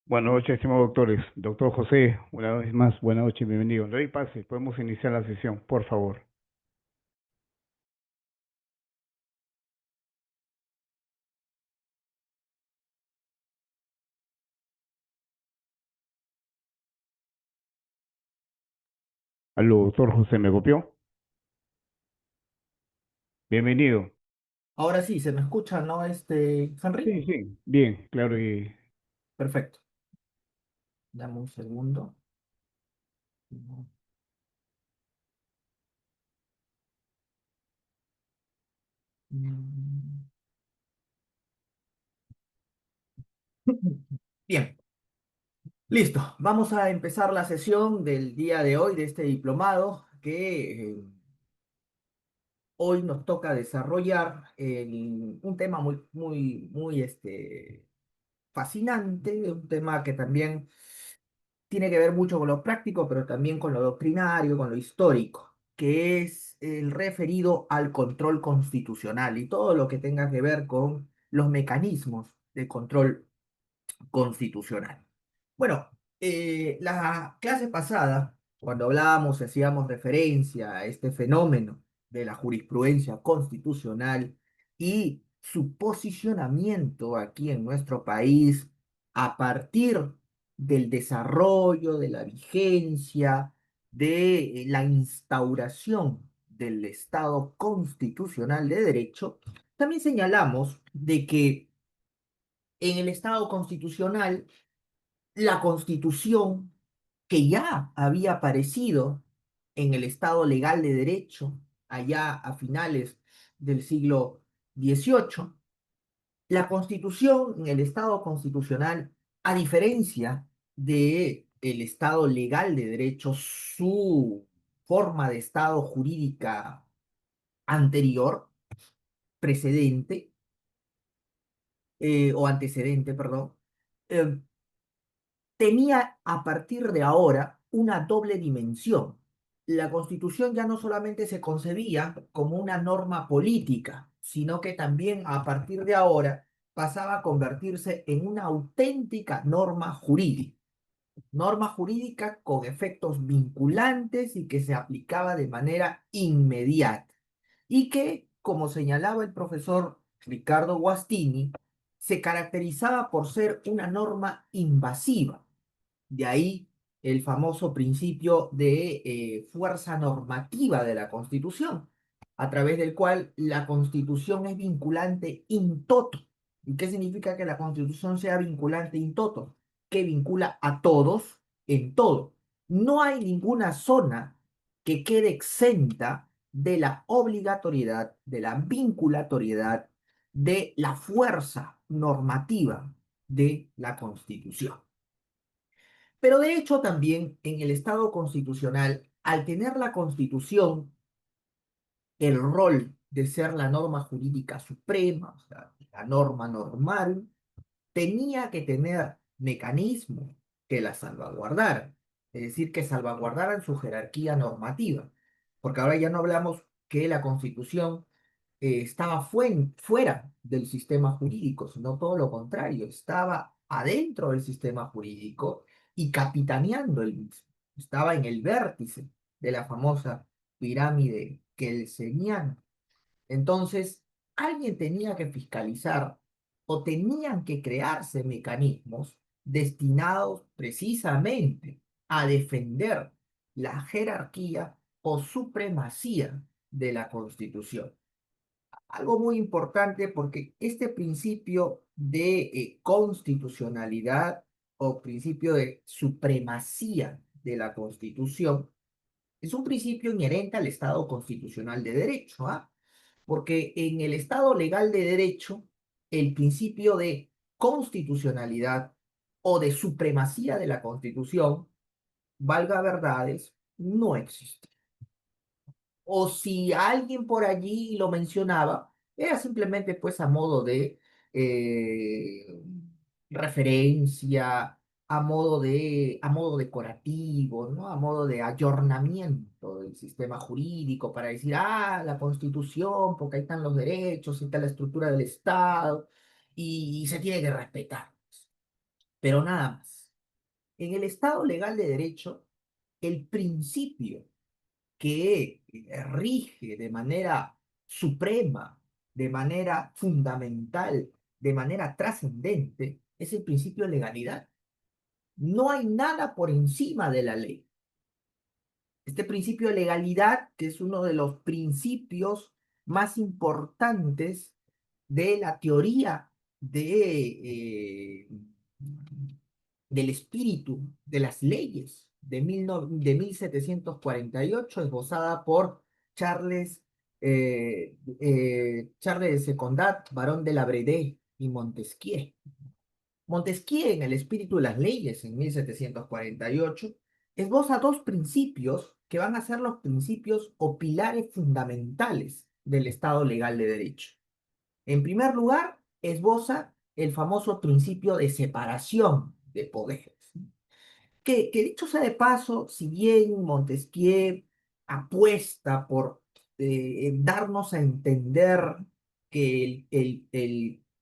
Buenas noches, estimados doctores. Doctor José, una vez más, buenas noches, bienvenido. Rey Pase, podemos iniciar la sesión, por favor. Aló, doctor José, ¿me copió? Bienvenido. Ahora sí, ¿se me escucha, no, Henry? Sí, sí, bien, claro y Perfecto. Dame un segundo. Mm. Bien, listo. Vamos a empezar la sesión del día de hoy de este diplomado que hoy nos toca desarrollar un tema muy fascinante, un tema que también tiene que ver mucho con lo práctico, pero también con lo doctrinario, con lo histórico, que es el referido al control constitucional y todo lo que tenga que ver con los mecanismos de control constitucional. Bueno, la clase pasada, cuando hablábamos, hacíamos referencia a este fenómeno de la jurisprudencia constitucional y su posicionamiento aquí en nuestro país a partir del desarrollo, de la vigencia, de la instauración del Estado constitucional de derecho, también señalamos de que en el Estado constitucional la Constitución, que ya había aparecido en el Estado legal de derecho allá a finales del siglo XVIII, la Constitución en el Estado constitucional, a diferencia de el Estado legal de derecho, su forma de Estado jurídica anterior, precedente, o antecedente, perdón, eh, tenía a partir de ahora una doble dimensión. La Constitución ya no solamente se concebía como una norma política, sino que también a partir de ahora pasaba a convertirse en una auténtica norma jurídica con efectos vinculantes y que se aplicaba de manera inmediata y que, como señalaba el profesor Ricardo Guastini, se caracterizaba por ser una norma invasiva. De ahí el famoso principio de fuerza normativa de la Constitución, a través del cual la Constitución es vinculante in toto. ¿Y qué significa que la Constitución sea vinculante in toto? Que vincula a todos en todo. No hay ninguna zona que quede exenta de la obligatoriedad, de la vinculatoriedad, de la fuerza normativa de la Constitución. Pero de hecho también en el Estado constitucional, al tener la Constitución el rol de ser la norma jurídica suprema, o sea, la norma normal, tenía que tener mecanismos que la salvaguardaran, es decir, que salvaguardaran su jerarquía normativa, porque ahora ya no hablamos que la Constitución estaba fuera del sistema jurídico, sino todo lo contrario, estaba adentro del sistema jurídico y capitaneando el mismo, estaba en el vértice de la famosa pirámide kelseniana. Entonces, alguien tenía que fiscalizar o tenían que crearse mecanismos destinados precisamente a defender la jerarquía o supremacía de la Constitución. Algo muy importante porque este principio de constitucionalidad o principio de supremacía de la Constitución es un principio inherente al Estado constitucional de derecho, ¿ah? Porque en el Estado legal de derecho, el principio de constitucionalidad o de supremacía de la Constitución, valga verdades, no existe. O si alguien por allí lo mencionaba, era simplemente pues a modo de referencia, a modo decorativo, ¿no? A modo de ayornamiento del sistema jurídico para decir, ah, la Constitución, porque ahí están los derechos, ahí está la estructura del Estado y se tiene que respetar, pero nada más. En el Estado legal de derecho, el principio que rige de manera suprema, de manera fundamental, de manera trascendente, es el principio de legalidad. No hay nada por encima de la ley. Este principio de legalidad, que es uno de los principios más importantes de la teoría del espíritu de las leyes de 1748, esbozada por Charles de Secondat, barón de la Bredé y Montesquieu. Montesquieu, en El espíritu de las leyes, en 1748, esboza dos principios que van a ser los principios o pilares fundamentales del Estado legal de derecho. En primer lugar, esboza el famoso principio de separación de poderes, que dicho sea de paso, si bien Montesquieu apuesta por darnos a entender que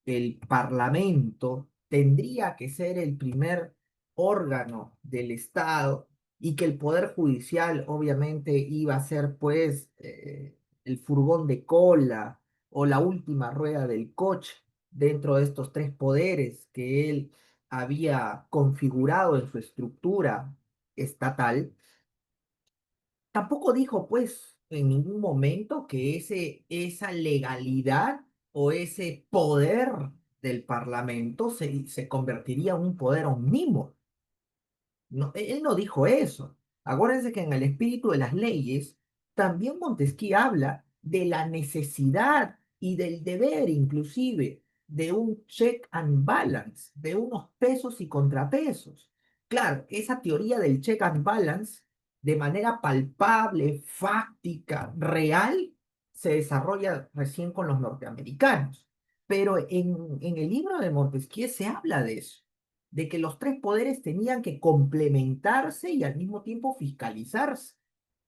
el Parlamento tendría que ser el primer órgano del Estado y que el Poder Judicial obviamente iba a ser pues el furgón de cola o la última rueda del coche dentro de estos tres poderes que él había configurado en su estructura estatal, tampoco dijo, pues, en ningún momento que esa legalidad o ese poder del Parlamento se convertiría en un poder omnímodo. No, él no dijo eso. Acuérdense que en el espíritu de las leyes, también Montesquieu habla de la necesidad y del deber, inclusive, de un check and balance, de unos pesos y contrapesos. Claro, esa teoría del check and balance, de manera palpable, fáctica, real, se desarrolla recién con los norteamericanos. Pero en el libro de Montesquieu se habla de eso, de que los tres poderes tenían que complementarse y al mismo tiempo fiscalizarse.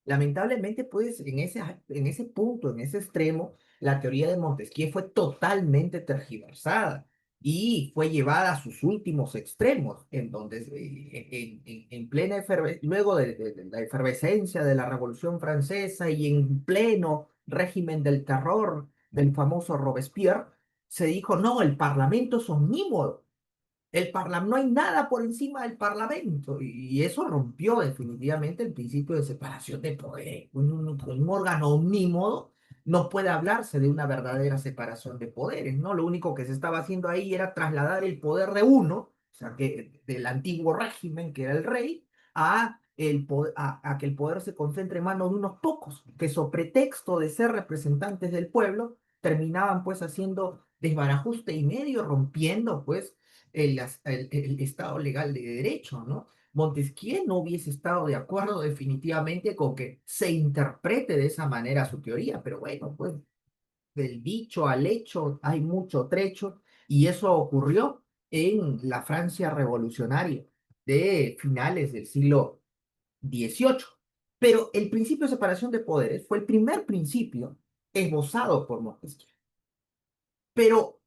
Lamentablemente, pues, en ese punto, en ese extremo, la teoría de Montesquieu fue totalmente tergiversada y fue llevada a sus últimos extremos, en donde, en plena luego de la efervescencia de la Revolución Francesa y en pleno régimen del terror del famoso Robespierre, se dijo, no, el Parlamento es omnímodo, no hay nada por encima del Parlamento, y eso rompió definitivamente el principio de separación de poderes. Un órgano omnímodo no puede hablarse de una verdadera separación de poderes, ¿no? Lo único que se estaba haciendo ahí era trasladar el poder de uno, o sea, que del antiguo régimen, que era el rey, a que el poder se concentre en manos de unos pocos, que sobre pretexto de ser representantes del pueblo, terminaban pues haciendo desbarajuste y medio, rompiendo pues el Estado legal de derecho, ¿no? Montesquieu no hubiese estado de acuerdo definitivamente con que se interprete de esa manera su teoría, pero bueno, pues del dicho al hecho hay mucho trecho y eso ocurrió en la Francia revolucionaria de finales del siglo XVIII. Pero el principio de separación de poderes fue el primer principio esbozado por Montesquieu. Pero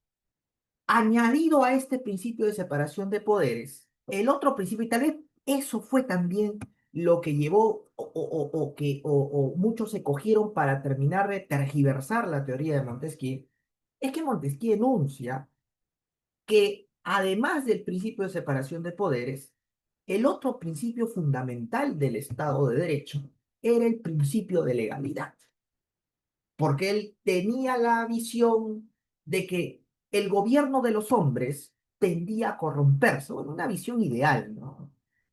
añadido a este principio de separación de poderes, el otro principio, y tal vez eso fue también lo que llevó o muchos se cogieron para terminar de tergiversar la teoría de Montesquieu, es que Montesquieu enuncia que además del principio de separación de poderes, el otro principio fundamental del Estado de Derecho era el principio de legalidad, porque él tenía la visión de que el gobierno de los hombres tendía a corromperse, bueno, una visión ideal, ¿no?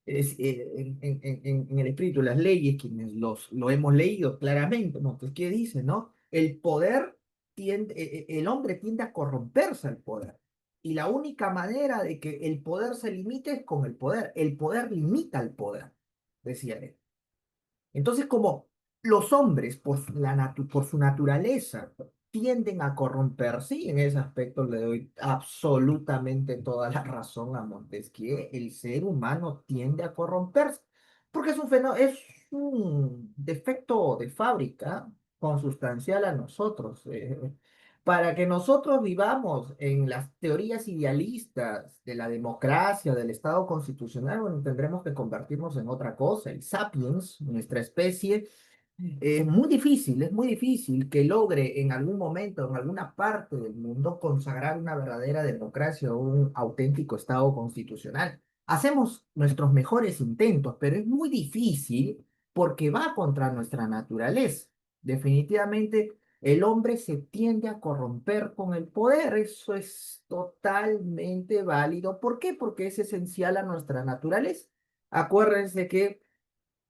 En el espíritu de las leyes, quienes lo hemos leído claramente, ¿no? Entonces, ¿qué dice, no? El hombre tiende a corromperse al poder. Y la única manera de que el poder se limite es con el poder. El poder limita al poder, decía él. Entonces, como los hombres, por su naturaleza, tienden a corromperse, y en ese aspecto le doy absolutamente toda la razón a Montesquieu, el ser humano tiende a corromperse, porque es un defecto de fábrica consustancial a nosotros. para que nosotros vivamos en las teorías idealistas de la democracia, del Estado constitucional, bueno, tendremos que convertirnos en otra cosa. El sapiens, nuestra especie, es muy difícil que logre en algún momento, en alguna parte del mundo, consagrar una verdadera democracia o un auténtico Estado constitucional. Hacemos nuestros mejores intentos, pero es muy difícil porque va contra nuestra naturaleza. Definitivamente, el hombre se tiende a corromper con el poder. Eso es totalmente válido. ¿Por qué? Porque es esencial a nuestra naturaleza. Acuérdense que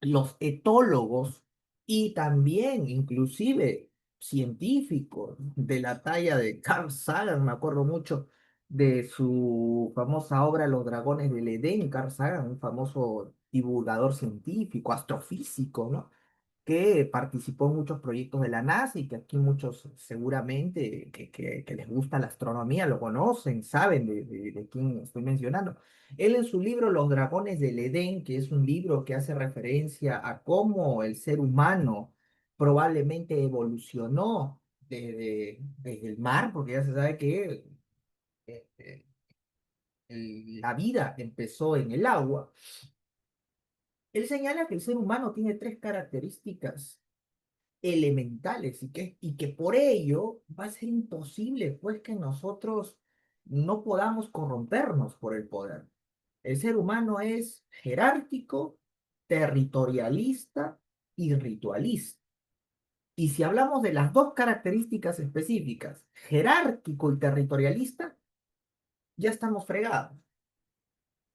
los etólogos y también inclusive científicos de la talla de Carl Sagan, me acuerdo mucho de su famosa obra Los dragones del Edén. Carl Sagan, un famoso divulgador científico, astrofísico, ¿no? Que participó en muchos proyectos de la NASA y que aquí muchos seguramente que les gusta la astronomía lo conocen, saben de quién estoy mencionando. Él en su libro Los Dragones del Edén, que es un libro que hace referencia a cómo el ser humano probablemente evolucionó desde el mar, porque ya se sabe que eh, eh, la vida empezó en el agua. Él señala que el ser humano tiene tres características elementales y que por ello va a ser imposible pues que nosotros no podamos corrompernos por el poder. El ser humano es jerárquico, territorialista y ritualista. Y si hablamos de las dos características específicas, jerárquico y territorialista, ya estamos fregados.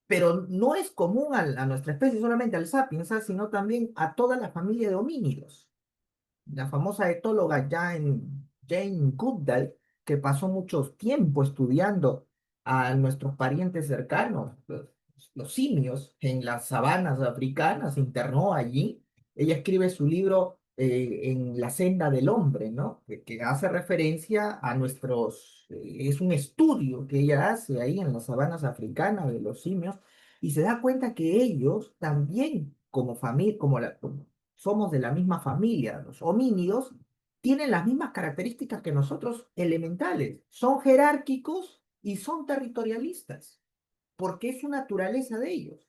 Pero no es común a nuestra especie, solamente al sapiens, ¿sabes? Sino también a toda la familia de homínidos. La famosa etóloga Jane Goodall, que pasó mucho tiempo estudiando a nuestros parientes cercanos, los simios, en las sabanas africanas, se internó allí. Ella escribe su libro En la senda del hombre, ¿no? Que hace referencia a es un estudio que ella hace ahí en las sabanas africanas de los simios y se da cuenta que ellos también, como familia, somos de la misma familia, los homínidos, tienen las mismas características que nosotros elementales. Son jerárquicos y son territorialistas, porque es su naturaleza de ellos.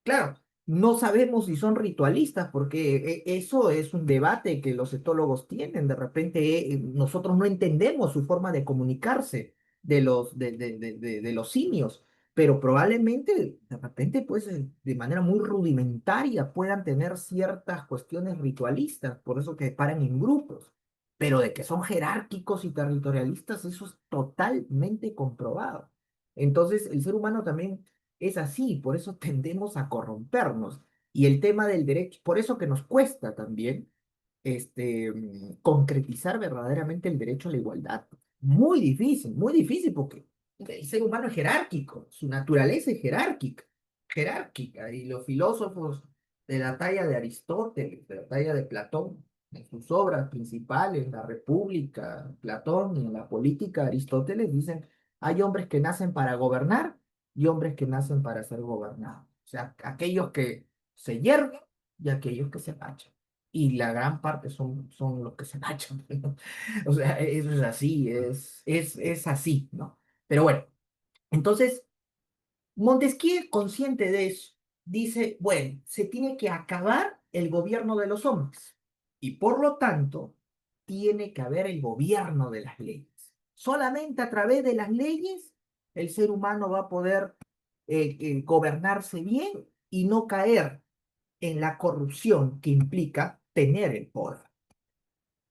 Claro, no sabemos si son ritualistas, porque eso es un debate que los etólogos tienen. De repente nosotros no entendemos su forma de comunicarse de los simios, pero probablemente de repente, pues, de manera muy rudimentaria puedan tener ciertas cuestiones ritualistas, por eso que paran en grupos. Pero de que son jerárquicos y territorialistas, eso es totalmente comprobado. Entonces, el ser humano también es así, por eso tendemos a corrompernos. Y el tema del derecho, por eso que nos cuesta también concretizar verdaderamente el derecho a la igualdad. Muy difícil, porque el ser humano es jerárquico, su naturaleza es jerárquica, y los filósofos de la talla de Aristóteles, de la talla de Platón, en sus obras principales, La República, Platón, y en la política, Aristóteles, dicen, hay hombres que nacen para gobernar y hombres que nacen para ser gobernados. O sea, aquellos que se hierven y aquellos que se agachan. Y la gran parte son los que se agachan, ¿no? O sea, eso es así, es así, ¿no? Pero bueno, entonces Montesquieu, consciente de eso, dice, bueno, se tiene que acabar el gobierno de los hombres y por lo tanto tiene que haber el gobierno de las leyes. Solamente a través de las leyes el ser humano va a poder gobernarse bien y no caer en la corrupción que implica tener el poder.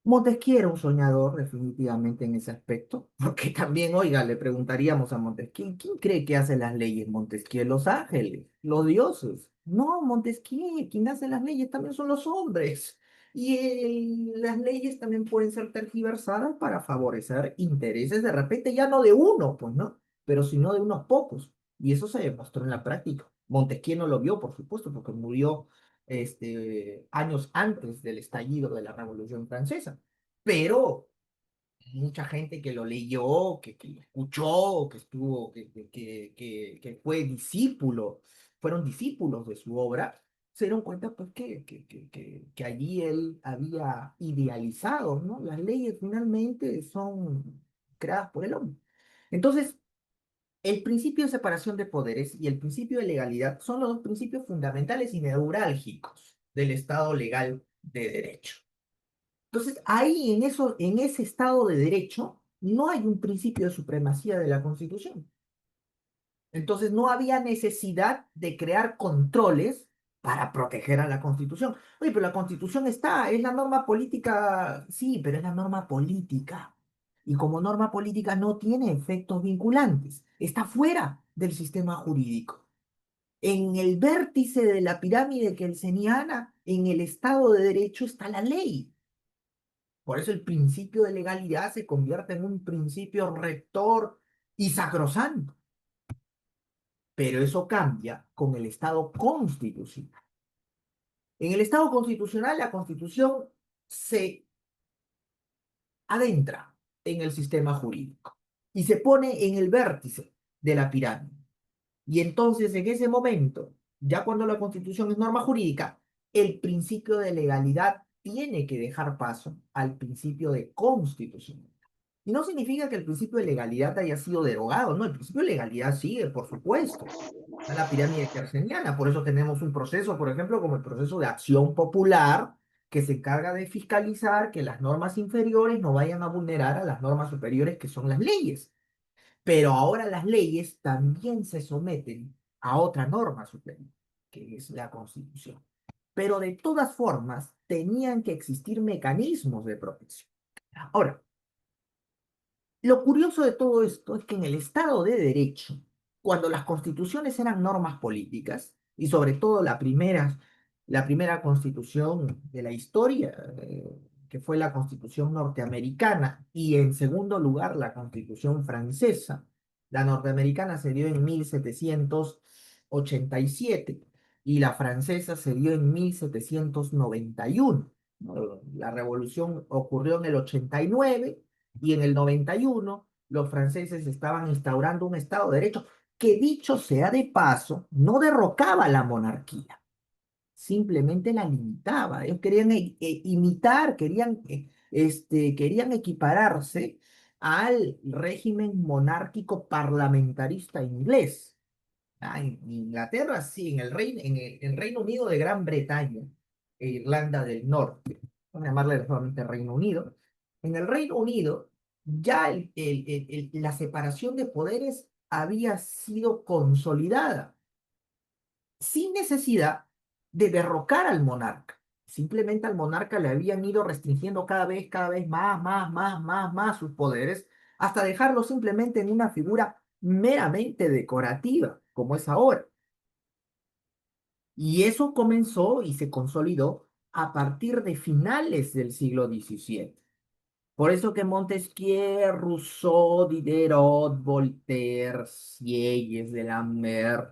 Montesquieu era un soñador definitivamente en ese aspecto, porque también, oiga, le preguntaríamos a Montesquieu, ¿quién cree que hace las leyes? Montesquieu, los ángeles, los dioses. No, Montesquieu, quien hace las leyes también son los hombres. Y las leyes también pueden ser tergiversadas para favorecer intereses de repente ya no de uno, pues no, pero sino de unos pocos. Y eso se demostró en la práctica. Montesquieu no lo vio, por supuesto, porque murió años antes del estallido de la Revolución Francesa. Pero mucha gente que lo leyó, que lo escuchó, que estuvo, que fue discípulo, fueron discípulos de su obra, se dieron cuenta pues que allí él había idealizado, ¿no? Las leyes finalmente son creadas por el hombre. Entonces, el principio de separación de poderes y el principio de legalidad son los dos principios fundamentales y neurálgicos del Estado legal de derecho. Entonces, ahí en ese Estado de derecho no hay un principio de supremacía de la Constitución. Entonces no había necesidad de crear controles para proteger a la Constitución. Oye, pero la Constitución está, es la norma política, sí, pero es la norma política. Y como norma política no tiene efectos vinculantes, está fuera del sistema jurídico. En el vértice de la pirámide kelseniana, en el Estado de Derecho está la ley. Por eso el principio de legalidad se convierte en un principio rector y sacrosanto. Pero eso cambia con el Estado constitucional. En el Estado constitucional, la Constitución se adentra en el sistema jurídico y se pone en el vértice de la pirámide. Y entonces, en ese momento, ya cuando la Constitución es norma jurídica, el principio de legalidad tiene que dejar paso al principio de constitucionalidad. Y no significa que el principio de legalidad haya sido derogado, no, el principio de legalidad sigue, por supuesto, a la pirámide keynesiana. Por eso tenemos un proceso, por ejemplo, como el proceso de acción popular, que se encarga de fiscalizar que las normas inferiores no vayan a vulnerar a las normas superiores, que son las leyes. Pero ahora las leyes también se someten a otra norma superior, que es la Constitución. Pero de todas formas, tenían que existir mecanismos de protección. Ahora, lo curioso de todo esto es que en el Estado de Derecho, cuando las constituciones eran normas políticas, y sobre todo la primera constitución de la historia, que fue la constitución norteamericana, y en segundo lugar la constitución francesa, la norteamericana se dio en 1787 y la francesa se dio en 1791. ¿No? La revolución ocurrió en el 89 y en el 91 los franceses estaban instaurando un Estado de Derecho que, dicho sea de paso, no derrocaba la monarquía, simplemente la limitaba. Ellos querían imitar, querían equipararse al régimen monárquico parlamentarista inglés. En Inglaterra, sí, en el Reino Unido de Gran Bretaña, e Irlanda del Norte, vamos a llamarle solamente Reino Unido. En el Reino Unido, ya la separación de poderes había sido consolidada, sin necesidad de derrocar al monarca. Simplemente al monarca le habían ido restringiendo cada vez más sus poderes, hasta dejarlo simplemente en una figura meramente decorativa, como es ahora. Y eso comenzó y se consolidó a partir de finales del siglo XVII. Por eso que Montesquieu, Rousseau, Diderot, Voltaire, Sieyes, Delamere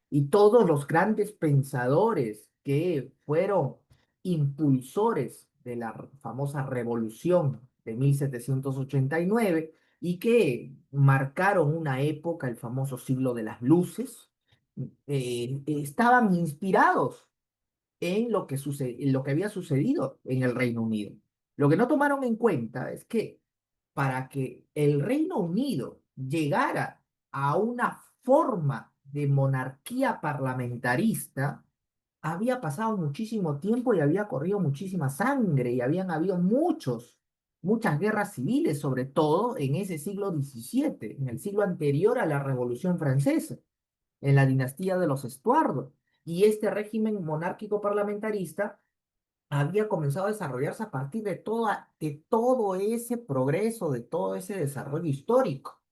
y todos los grandes pensadores que fueron impulsores de la famosa Revolución de 1789 y que marcaron una época, el famoso siglo de las luces, estaban inspirados en lo que había sucedido en el Reino Unido. Lo que no tomaron en cuenta es que para que el Reino Unido llegara a una forma de monarquía parlamentarista, había pasado muchísimo tiempo y había corrido muchísima sangre y habían habido muchas guerras civiles, sobre todo en ese siglo XVII, en el siglo anterior a la Revolución Francesa, en la dinastía de los Estuardo. Y este régimen monárquico parlamentarista había comenzado a desarrollarse a partir de todo ese progreso, de todo ese desarrollo histórico.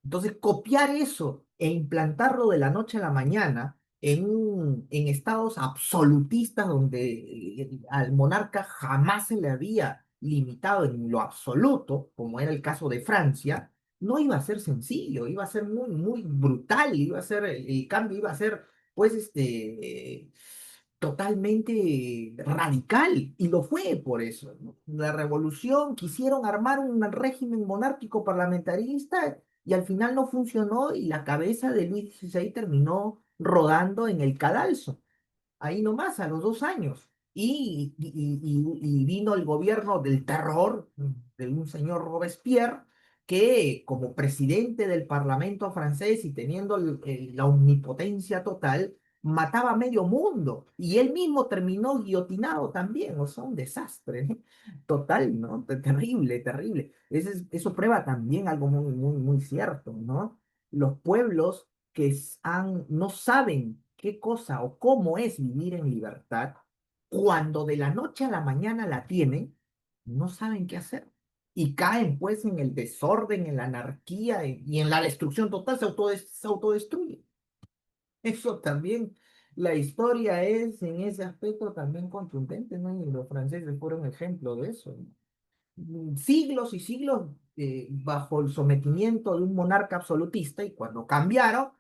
Entonces, copiar eso e implantarlo de la noche a la mañana en estados absolutistas donde al monarca jamás se le había limitado en lo absoluto, como era el caso de Francia, no iba a ser sencillo, iba a ser muy brutal, iba a ser, el cambio iba a ser, pues, totalmente radical, y lo fue por eso, ¿no? La revolución, quisieron armar un régimen monárquico parlamentarista y al final no funcionó y la cabeza de Luis XVI terminó rodando en el cadalso. ahí nomás, a los 2 años. Y vino el gobierno del terror de un señor Robespierre, que como presidente del Parlamento francés y teniendo la omnipotencia total, mataba a medio mundo. Y él mismo terminó guillotinado también, o sea, un desastre, ¿eh? Total, ¿no? Terrible, terrible. Eso prueba también algo muy, muy, muy cierto, ¿no? Los pueblos no saben qué cosa o cómo es vivir en libertad, cuando de la noche a la mañana la tienen, no saben qué hacer. Y caen pues en el desorden, en la anarquía y en la destrucción total, se autodestruyen. Eso también, la historia es en ese aspecto también contundente, ¿no? Y los franceses fueron ejemplo de eso, ¿no? Siglos y siglos bajo el sometimiento de un monarca absolutista, y cuando cambiaron,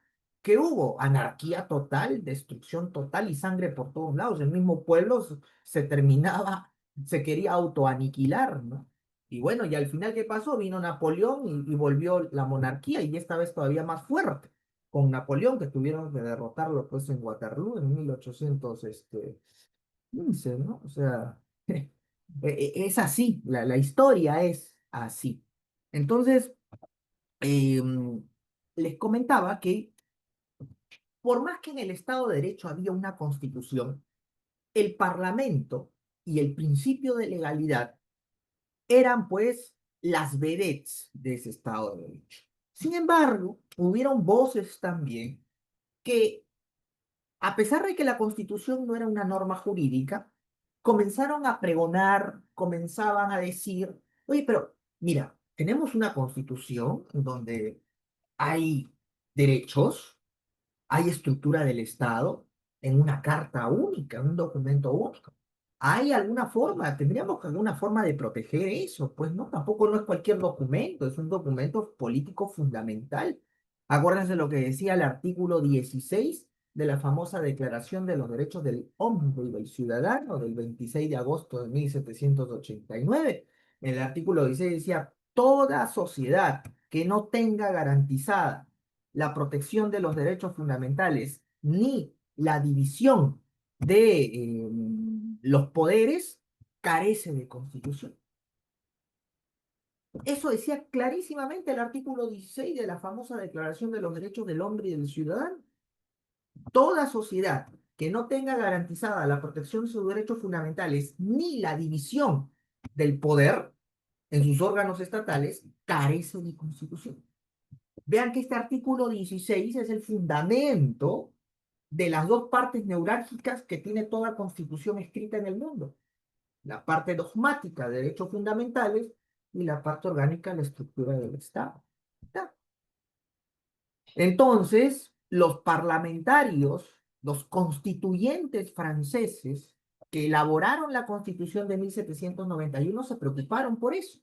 ¿qué hubo? Anarquía total, destrucción total y sangre por todos lados. El mismo pueblo se terminaba, se quería autoaniquilar, ¿no? Y bueno, y al final, ¿qué pasó? Vino Napoleón y volvió la monarquía, y esta vez todavía más fuerte, con Napoleón, que tuvieron que derrotarlo pues en Waterloo en 1815, ¿no? O sea, es así, la historia es así. Entonces, em, les comentaba que por más que en el Estado de Derecho había una constitución, el Parlamento y el principio de legalidad eran pues las vedettes de ese Estado de Derecho. Sin embargo, hubieron voces también que, a pesar de que la Constitución no era una norma jurídica, comenzaron a pregonar, comenzaban a decir, oye, pero mira, tenemos una Constitución donde hay derechos, hay estructura del Estado en una carta única, en un documento único. ¿Hay alguna forma? Tendríamos alguna forma de proteger eso, pues no, tampoco no es cualquier documento, es un documento político fundamental. Acuérdense lo que decía el artículo 16 de la famosa Declaración de los Derechos del Hombre y del Ciudadano del 26 de agosto de 1789. En el artículo 16 decía, toda sociedad que no tenga garantizada la protección de los derechos fundamentales ni la división de los poderes, carece de constitución. Eso decía clarísimamente el artículo 16 de la famosa Declaración de los Derechos del Hombre y del Ciudadano. Toda sociedad que no tenga garantizada la protección de sus derechos fundamentales ni la división del poder en sus órganos estatales, carece de constitución. Vean que este artículo 16 es el fundamento de las dos partes neurálgicas que tiene toda constitución escrita en el mundo: la parte dogmática de derechos fundamentales y la parte orgánica, la estructura del Estado. ¿Está? Entonces, los parlamentarios, los constituyentes franceses que elaboraron la Constitución de 1791 se preocuparon por eso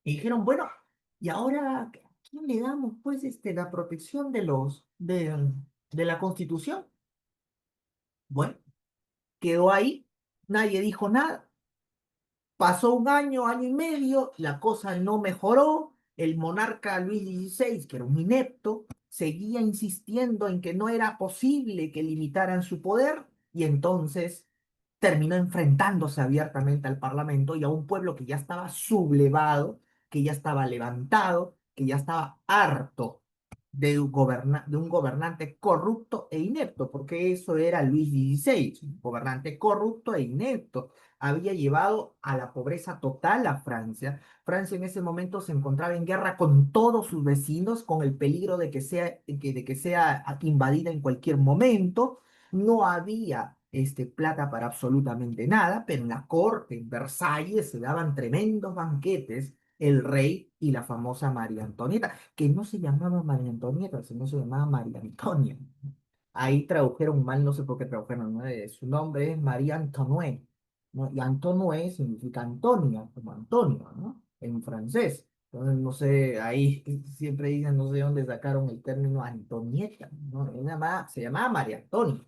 y dijeron, bueno, ¿y ahora a quién le damos pues la protección de la Constitución? Bueno, quedó ahí, nadie dijo nada. Pasó un año, año y medio, la cosa no mejoró. El monarca Luis XVI, que era un inepto, seguía insistiendo en que no era posible que limitaran su poder, y entonces terminó enfrentándose abiertamente al Parlamento y a un pueblo que ya estaba sublevado, que ya estaba levantado, que ya estaba harto de un gobernante corrupto e inepto, porque eso era Luis XVI, un gobernante corrupto e inepto. Había llevado a la pobreza total a Francia. Francia en ese momento se encontraba en guerra con todos sus vecinos, con el peligro de que sea invadida en cualquier momento. No había plata para absolutamente nada, pero en la corte, en Versalles, se daban tremendos banquetes el rey y la famosa María Antonieta, que no se llamaba María Antonieta, sino se llamaba María Antonia. Ahí tradujeron mal, no sé por qué tradujeron, ¿no? Su nombre es María Antoinette, ¿no? Y Antoinette significa Antonia, como Antonio, ¿no? En francés. Entonces, no sé, ahí siempre dicen, no sé de dónde sacaron el término Antonieta, ¿no? Se llamaba María Antonia,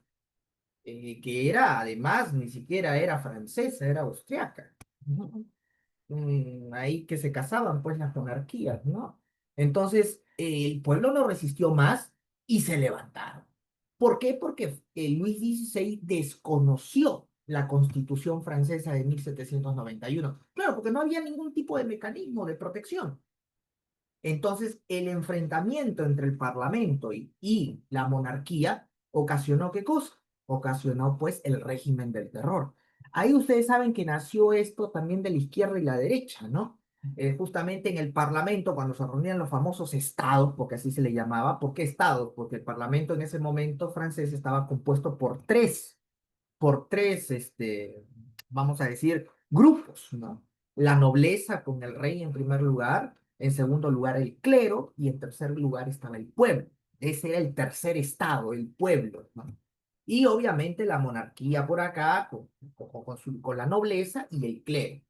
que era, además, ni siquiera era francesa, era austriaca. ¿No? Ahí que se casaban pues las monarquías, ¿no? Entonces el pueblo no resistió más y se levantaron. ¿Por qué? Porque Luis XVI desconoció la Constitución francesa de 1791. Claro, porque no había ningún tipo de mecanismo de protección. Entonces, el enfrentamiento entre el Parlamento y la monarquía ocasionó ¿qué cosa? Ocasionó pues el régimen del terror. Ahí ustedes saben que nació esto también de la izquierda y la derecha, ¿no? Justamente en el Parlamento, cuando se reunían los famosos estados, porque así se le llamaba, ¿por qué estados? Porque el Parlamento en ese momento francés estaba compuesto por tres, vamos a decir, grupos, ¿no? La nobleza con el rey en primer lugar, en segundo lugar el clero y en tercer lugar estaba el pueblo. Ese era el tercer estado, el pueblo, ¿no? Y obviamente la monarquía por acá, con la nobleza y el clero.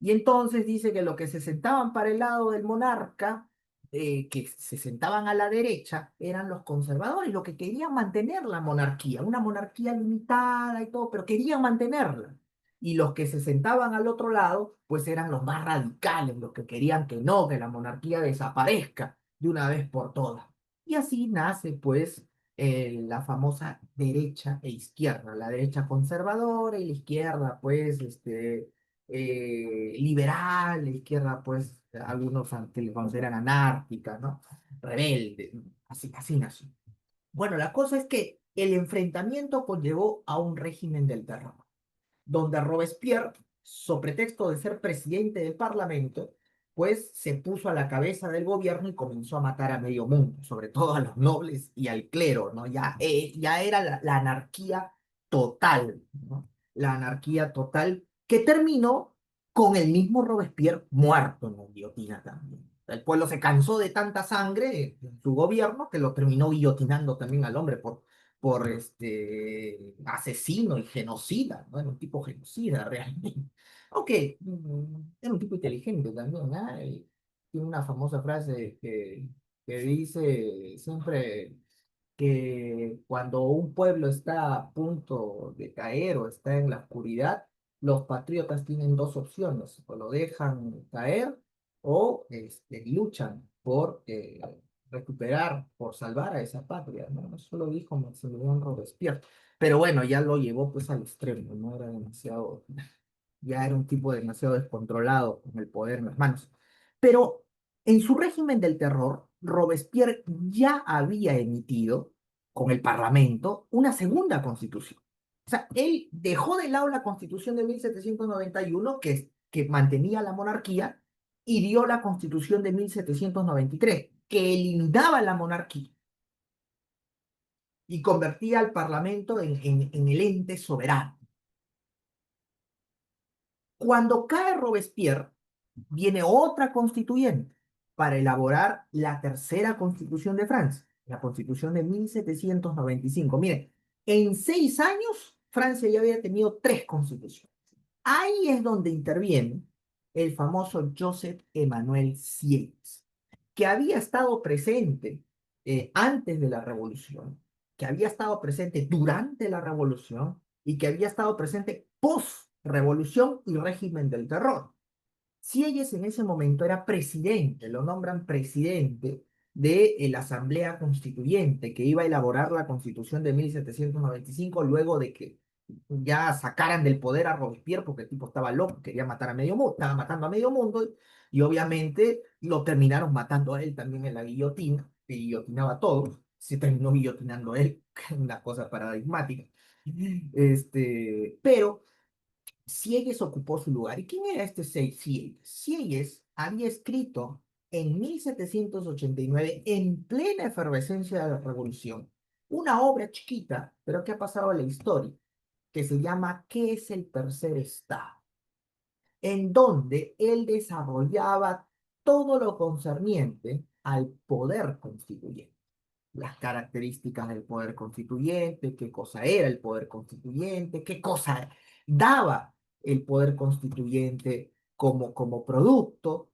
Y entonces dice que los que se sentaban para el lado del monarca, que se sentaban a la derecha, eran los conservadores, los que querían mantener la monarquía, una monarquía limitada y todo, pero querían mantenerla. Y los que se sentaban al otro lado, pues eran los más radicales, los que querían que no, que la monarquía desaparezca de una vez por todas. Y así nace, pues, la famosa derecha e izquierda, la derecha conservadora y la izquierda, pues, liberal, la izquierda, pues, algunos que le consideran anárquica, ¿no? Rebelde, así nació. Bueno, la cosa es que el enfrentamiento conllevó a un régimen del terror donde Robespierre, so pretexto de ser presidente del Parlamento, pues se puso a la cabeza del gobierno y comenzó a matar a medio mundo, sobre todo a los nobles y al clero, ¿no? Ya era la anarquía total, ¿no? La anarquía total que terminó con el mismo Robespierre muerto en la guillotina también. El pueblo se cansó de tanta sangre en su gobierno que lo terminó guillotinando también al hombre por asesino y genocida, ¿no? Era un tipo genocida realmente. Aunque era un tipo inteligente también, ¿no? Y tiene una famosa frase que dice siempre que cuando un pueblo está a punto de caer o está en la oscuridad, los patriotas tienen dos opciones, o lo dejan caer o luchan por recuperar, por salvar a esa patria, ¿no? Eso lo dijo Maximiliano Robespierre. Pero bueno, ya lo llevó pues al extremo, ¿no? Era demasiado, ya era un tipo demasiado descontrolado con el poder en las manos. Pero en su régimen del terror, Robespierre ya había emitido con el Parlamento una segunda constitución. O sea, él dejó de lado la constitución de 1791 que mantenía la monarquía y dio la constitución de 1793 que eliminaba la monarquía y convertía al Parlamento en el ente soberano. Cuando cae Robespierre, viene otra constituyente para elaborar la tercera constitución de Francia, la constitución de 1795. Miren, en 6 años Francia ya había tenido tres constituciones. Ahí es donde interviene el famoso Joseph Emmanuel Sieyès, que había estado presente antes de la revolución, que había estado presente durante la revolución y que había estado presente post-revolución y régimen del terror. Sieyès en ese momento era presidente, lo nombran presidente de la Asamblea Constituyente, que iba a elaborar la Constitución de 1795 luego de que ya sacaran del poder a Robespierre, porque el tipo estaba loco, quería matar a medio mundo, estaba matando a medio mundo, y obviamente lo terminaron matando a él también en la guillotina, que guillotinaba a todos, se terminó guillotinando a él, una cosa paradigmática. Pero Sieyès ocupó su lugar. ¿Y quién era este Sieyès? Sieyès había escrito en 1789, en plena efervescencia de la revolución, una obra chiquita, pero que ha pasado a la historia, que se llama ¿Qué es el tercer estado? En donde él desarrollaba todo lo concerniente al poder constituyente, las características del poder constituyente, qué cosa era el poder constituyente, qué cosa daba el poder constituyente como producto,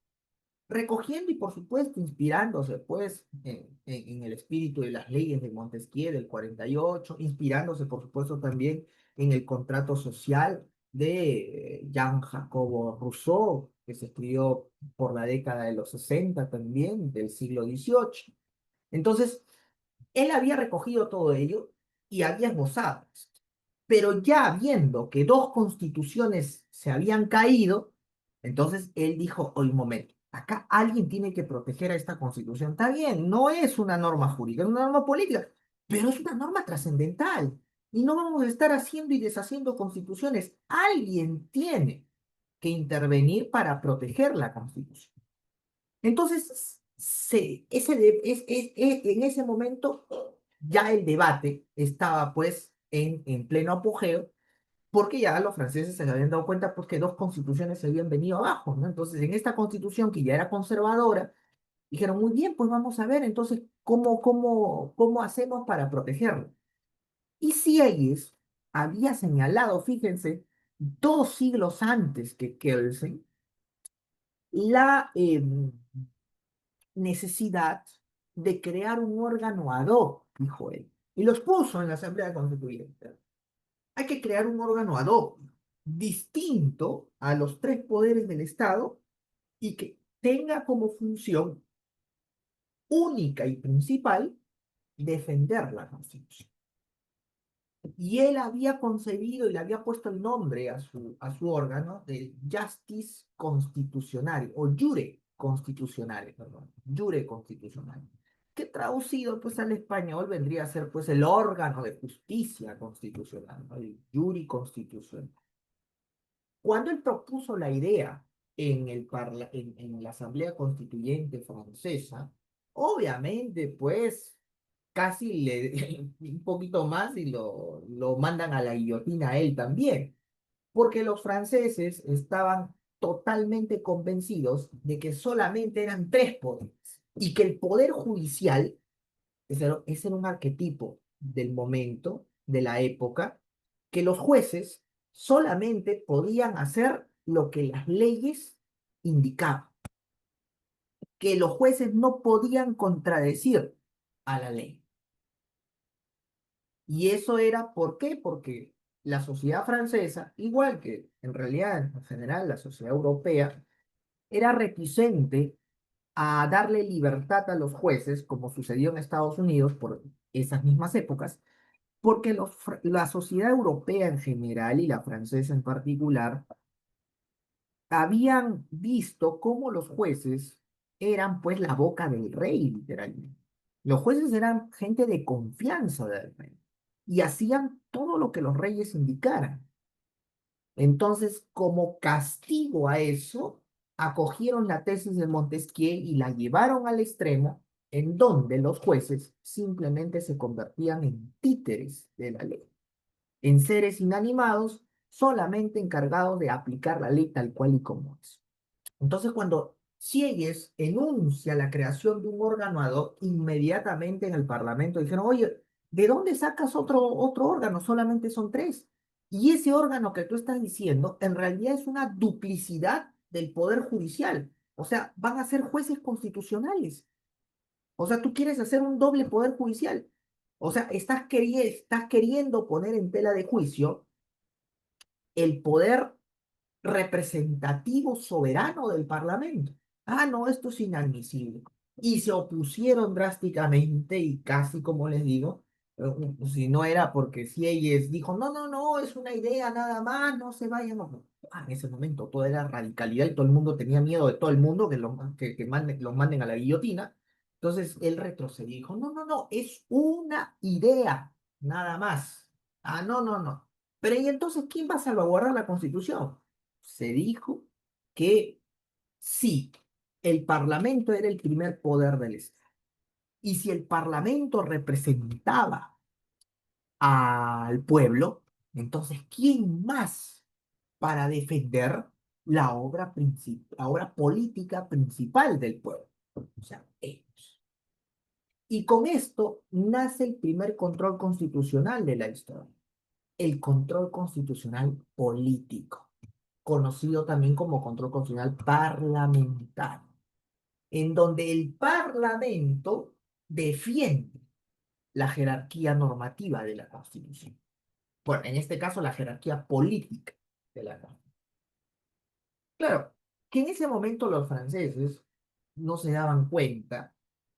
recogiendo y por supuesto inspirándose pues en el espíritu de las leyes de Montesquieu del 48, inspirándose por supuesto también en el contrato social de Jean Jacobo Rousseau, que se escribió por la década de los 60 también, del siglo XVIII. Entonces, él había recogido todo ello y había esbozado esto. Pero ya viendo que dos constituciones se habían caído, entonces él dijo, oye, un momento, acá alguien tiene que proteger a esta constitución. Está bien, no es una norma jurídica, es una norma política, pero es una norma trascendental. Y no vamos a estar haciendo y deshaciendo constituciones. Alguien tiene que intervenir para proteger la constitución. Entonces, en ese momento ya el debate estaba pues en pleno apogeo, porque ya los franceses se habían dado cuenta pues que dos constituciones se habían venido abajo, ¿no? Entonces, en esta constitución que ya era conservadora, dijeron, muy bien, pues vamos a ver entonces cómo hacemos para protegerlo. Y Sieyes había señalado, fíjense, 2 siglos antes que Kelsen, la necesidad de crear un órgano ad hoc, dijo él, y los puso en la Asamblea Constituyente. Hay que crear un órgano ad hoc, distinto a los tres poderes del Estado y que tenga como función única y principal defender la Constitución. Y él había concebido y le había puesto el nombre a su órgano de Justice Constitucional, o Jure Constitucional, perdón, Jure Constitucional, que traducido pues al español vendría a ser pues el órgano de justicia constitucional, ¿no? El Juri Constitucional. Cuando él propuso la idea en la Asamblea Constituyente Francesa, obviamente pues casi un poquito más y lo mandan a la guillotina a él también, porque los franceses estaban totalmente convencidos de que solamente eran tres poderes y que el poder judicial, ese era un arquetipo del momento, de la época, que los jueces solamente podían hacer lo que las leyes indicaban, que los jueces no podían contradecir a la ley. Y eso era, ¿por qué? Porque la sociedad francesa, igual que en realidad en general la sociedad europea, era reticente a darle libertad a los jueces, como sucedió en Estados Unidos por esas mismas épocas, porque la sociedad europea en general y la francesa en particular habían visto cómo los jueces eran pues la boca del rey, literalmente. Los jueces eran gente de confianza del rey y hacían todo lo que los reyes indicaran. Entonces, como castigo a eso, acogieron la tesis de Montesquieu y la llevaron al extremo en donde los jueces simplemente se convertían en títeres de la ley, en seres inanimados solamente encargados de aplicar la ley tal cual y como es. Entonces, cuando Sieyes enuncia la creación de un órgano ad hoc, inmediatamente en el Parlamento dijeron, oye, ¿de dónde sacas otro órgano? Solamente son tres. Y ese órgano que tú estás diciendo, en realidad es una duplicidad del Poder Judicial. O sea, van a ser jueces constitucionales. O sea, tú quieres hacer un doble Poder Judicial. O sea, estás queriendo poner en tela de juicio el poder representativo soberano del Parlamento. Ah, no, esto es inadmisible. Y se opusieron drásticamente y casi, como les digo, si no era porque Sieyes dijo, no, no, no, es una idea nada más, no se vayan. No. En ese momento todo era radicalidad y todo el mundo tenía miedo de todo el mundo los manden a la guillotina. Entonces él retrocedió y dijo, no, no, no, es una idea, nada más. Ah, no, no, no. Pero ¿y entonces quién va a salvaguardar la Constitución? Se dijo que sí, el Parlamento era el primer poder del Estado. Y si el Parlamento representaba al pueblo, entonces ¿quién más para defender la obra política principal del pueblo? O sea, ellos. Y con esto nace el primer control constitucional de la historia, el control constitucional político, conocido también como control constitucional parlamentario, en donde el Parlamento defiende la jerarquía normativa de la Constitución. Bueno, en este caso la jerarquía política de la Constitución. Claro, que en ese momento los franceses no se daban cuenta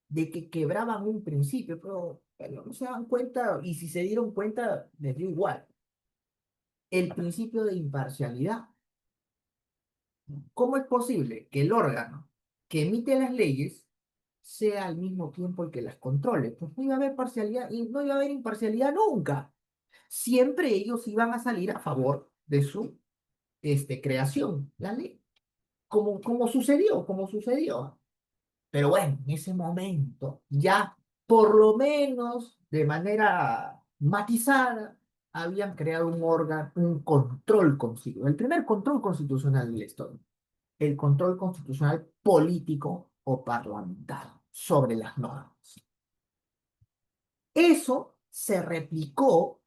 de que quebraban un principio, pero bueno, no se dan cuenta, y si se dieron cuenta, les dio igual. El principio de imparcialidad. ¿Cómo es posible que el órgano que emite las leyes sea al mismo tiempo el que las controle? Pues no iba a haber parcialidad y no iba a haber imparcialidad nunca. Siempre ellos iban a salir a favor de su creación, la ley, como sucedió. Pero bueno, en ese momento, ya por lo menos de manera matizada, habían creado un órgano, un control constitucional, el primer control constitucional de la historia, el control constitucional político o parlamentario sobre las normas. Eso se replicó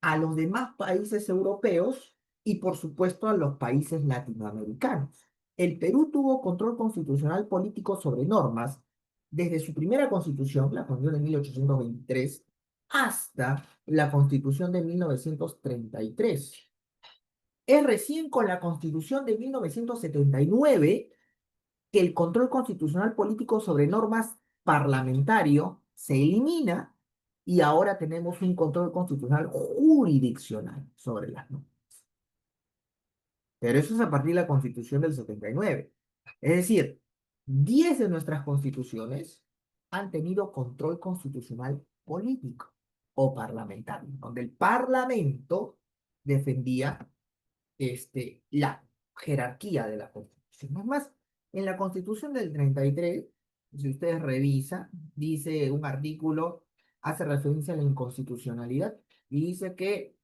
a los demás países europeos y, por supuesto, a los países latinoamericanos. El Perú tuvo control constitucional político sobre normas desde su primera constitución, la Constitución de 1823, hasta la Constitución de 1933. Es recién con la Constitución de 1979 que el control constitucional político sobre normas parlamentario se elimina y ahora tenemos un control constitucional jurisdiccional sobre las normas. Pero eso es a partir de la Constitución del 79. Es decir, 10 de nuestras constituciones han tenido control constitucional político o parlamentario, donde el Parlamento defendía la jerarquía de la Constitución. Es más, en la Constitución del 33, si ustedes revisan, dice un artículo, hace referencia a la inconstitucionalidad y dice que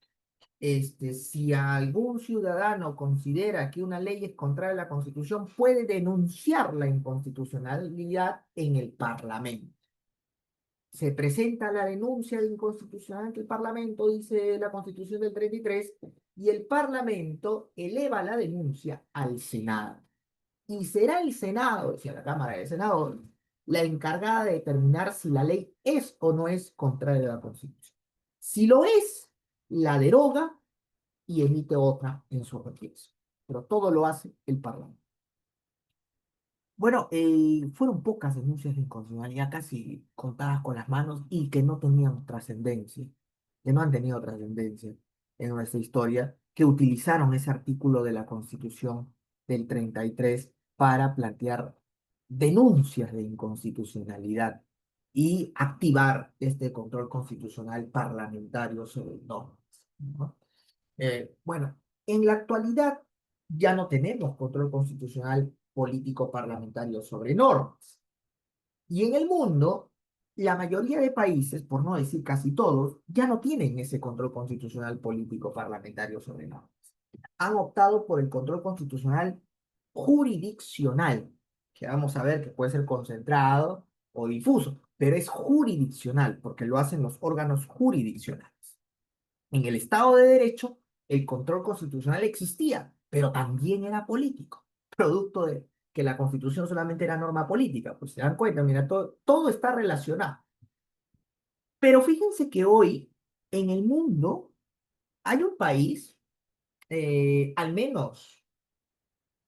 si algún ciudadano considera que una ley es contraria a la Constitución, puede denunciar la inconstitucionalidad en el Parlamento. Se presenta la denuncia de inconstitucionalidad ante el Parlamento, dice la Constitución del 33, y el Parlamento eleva la denuncia al Senado. Y será el Senado, decía la Cámara de Senadores, la encargada de determinar si la ley es o no es contraria a la Constitución. Si lo es, la deroga y emite otra en su regreso. Pero todo lo hace el Parlamento. Bueno, fueron pocas denuncias de inconstitucionalidad, casi contadas con las manos y que no tenían trascendencia, que no han tenido trascendencia en nuestra historia, que utilizaron ese artículo de la Constitución del 33 para plantear denuncias de inconstitucionalidad y activar este control constitucional parlamentario sobre normas, ¿no? Bueno, en la actualidad ya no tenemos control constitucional político parlamentario sobre normas. Y en el mundo, la mayoría de países, por no decir casi todos, ya no tienen ese control constitucional político parlamentario sobre normas. Han optado por el control constitucional jurisdiccional, que vamos a ver que puede ser concentrado o difuso, pero es jurisdiccional porque lo hacen los órganos jurisdiccionales. En el Estado de Derecho, el control constitucional existía, pero también era político, producto de que la Constitución solamente era norma política. Pues se dan cuenta, mira, todo está relacionado. Pero fíjense que hoy en el mundo hay un país, al menos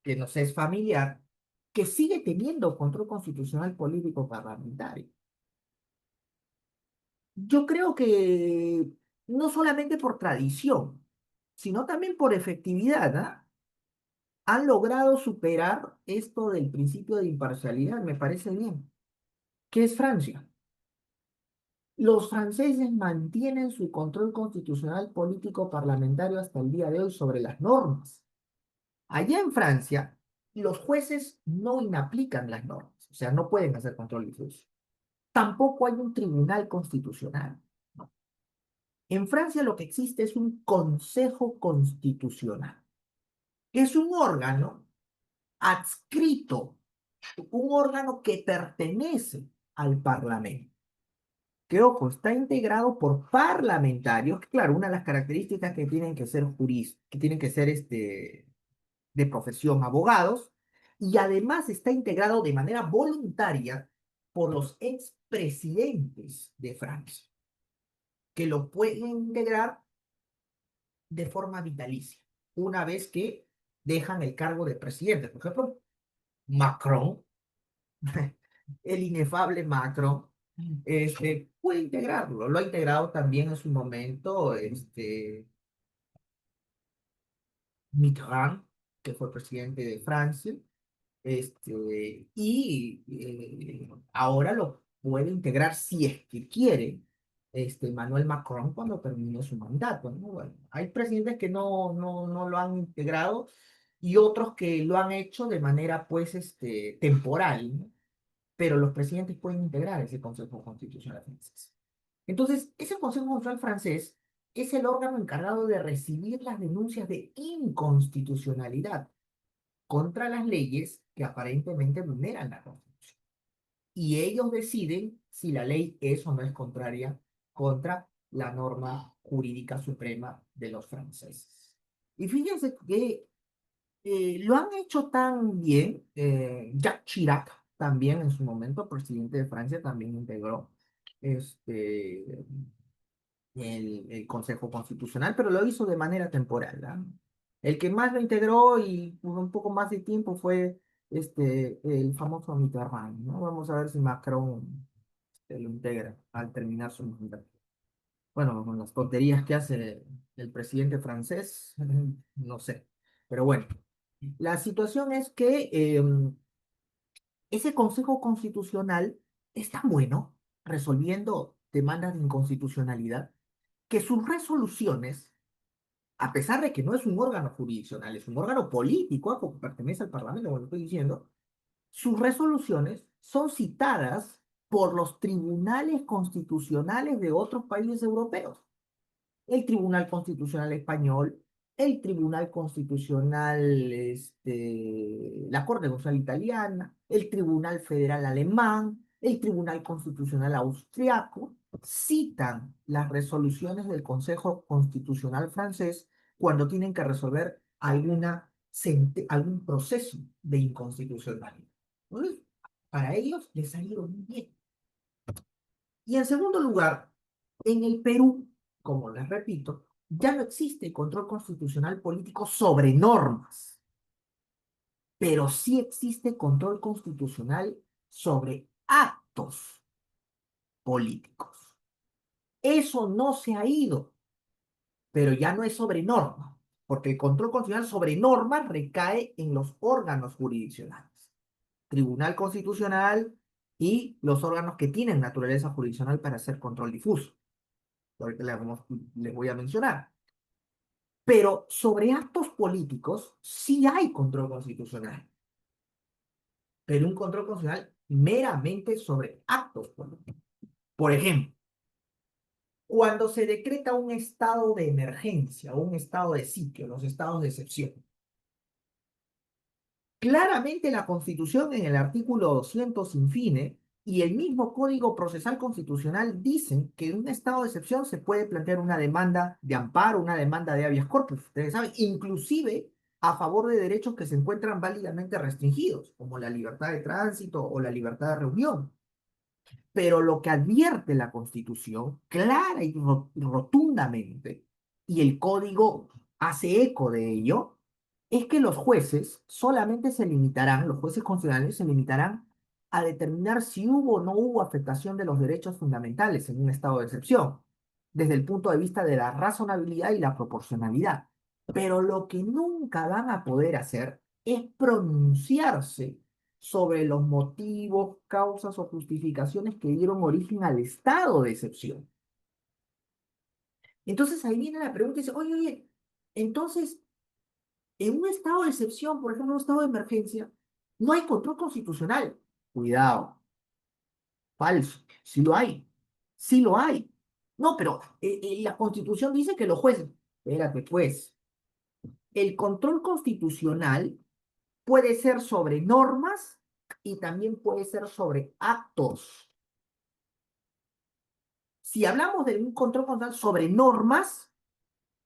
que nos es familiar, que sigue teniendo control constitucional político parlamentario. Yo creo que no solamente por tradición, sino también por efectividad, ¿ah? Han logrado superar esto del principio de imparcialidad, me parece bien, que es Francia. Los franceses mantienen su control constitucional político parlamentario hasta el día de hoy sobre las normas. Allá en Francia, los jueces no inaplican las normas, o sea, no pueden hacer control difuso. Tampoco hay un tribunal constitucional, ¿no? En Francia lo que existe es un Consejo Constitucional, que es un órgano adscrito, un órgano que pertenece al Parlamento, que ojo, está integrado por parlamentarios, que, claro, una de las características que tienen que ser juristas, que tienen que ser de profesión abogados, y además está integrado de manera voluntaria por los expresidentes de Francia, que lo pueden integrar de forma vitalicia, una vez que dejan el cargo de presidente. Por ejemplo, Macron el inefable Macron, puede integrarlo. Lo ha integrado también en su momento, Mitterrand, que fue presidente de Francia, ahora lo puede integrar si es que quiere, Emmanuel Macron cuando termine su mandato, ¿no? Bueno, hay presidentes que no lo han integrado y otros que lo han hecho de manera, pues, temporal, ¿no? Pero los presidentes pueden integrar ese Consejo Constitucional francés. Entonces, ese Consejo Constitucional francés es el órgano encargado de recibir las denuncias de inconstitucionalidad contra las leyes que aparentemente vulneran la Constitución. Y ellos deciden si la ley es o no es contraria contra la norma jurídica suprema de los franceses. Y fíjense que lo han hecho tan bien, Jacques Chirac también en su momento, presidente de Francia, también integró este, el Consejo Constitucional, pero lo hizo de manera temporal, ¿ah? El que más lo integró y por un poco más de tiempo fue el famoso Mitterrand, ¿no? Vamos a ver si Macron lo integra al terminar su mandato. Bueno, con las tonterías que hace el presidente francés, no sé. Pero bueno, la situación es que ese Consejo Constitucional es tan bueno resolviendo demandas de inconstitucionalidad que sus resoluciones, a pesar de que no es un órgano jurisdiccional, es un órgano político, porque pertenece al Parlamento, como lo estoy diciendo, sus resoluciones son citadas por los tribunales constitucionales de otros países europeos, el Tribunal Constitucional Español, el Tribunal Constitucional, la Corte Constitucional Italiana, el Tribunal Federal Alemán, el Tribunal Constitucional Austriaco, citan las resoluciones del Consejo Constitucional francés cuando tienen que resolver algún proceso de inconstitucionalidad. Entonces, para ellos les ha ido muy bien. Y en segundo lugar, en el Perú, como les repito, ya no existe control constitucional político sobre normas, pero sí existe control constitucional sobre actos políticos. Eso no se ha ido, pero ya no es sobre normas, porque el control constitucional sobre normas recae en los órganos jurisdiccionales, Tribunal Constitucional y los órganos que tienen naturaleza jurisdiccional para hacer control difuso. Ahorita les voy a mencionar. Pero sobre actos políticos sí hay control constitucional, pero un control constitucional meramente sobre actos políticos. Por ejemplo, cuando se decreta un estado de emergencia o un estado de sitio, los estados de excepción, claramente la Constitución en el artículo 200 infine y el mismo Código Procesal Constitucional dicen que en un estado de excepción se puede plantear una demanda de amparo, una demanda de habeas corpus, ustedes saben, inclusive a favor de derechos que se encuentran válidamente restringidos, como la libertad de tránsito o la libertad de reunión. Pero lo que advierte la Constitución, clara y rotundamente, y el Código hace eco de ello, es que los jueces solamente se limitarán, los jueces constitucionales se limitarán a determinar si hubo o no hubo afectación de los derechos fundamentales en un estado de excepción, desde el punto de vista de la razonabilidad y la proporcionalidad. Pero lo que nunca van a poder hacer es pronunciarse sobre los motivos, causas o justificaciones que dieron origen al estado de excepción. Entonces ahí viene la pregunta y dice, oye, oye, entonces, en un estado de excepción, por ejemplo, un estado de emergencia, no hay control constitucional. Cuidado, falso, sí lo hay, sí lo hay. No, pero la Constitución dice que los jueces, espérate, pues, el control constitucional puede ser sobre normas y también puede ser sobre actos. Si hablamos de un control constitucional sobre normas,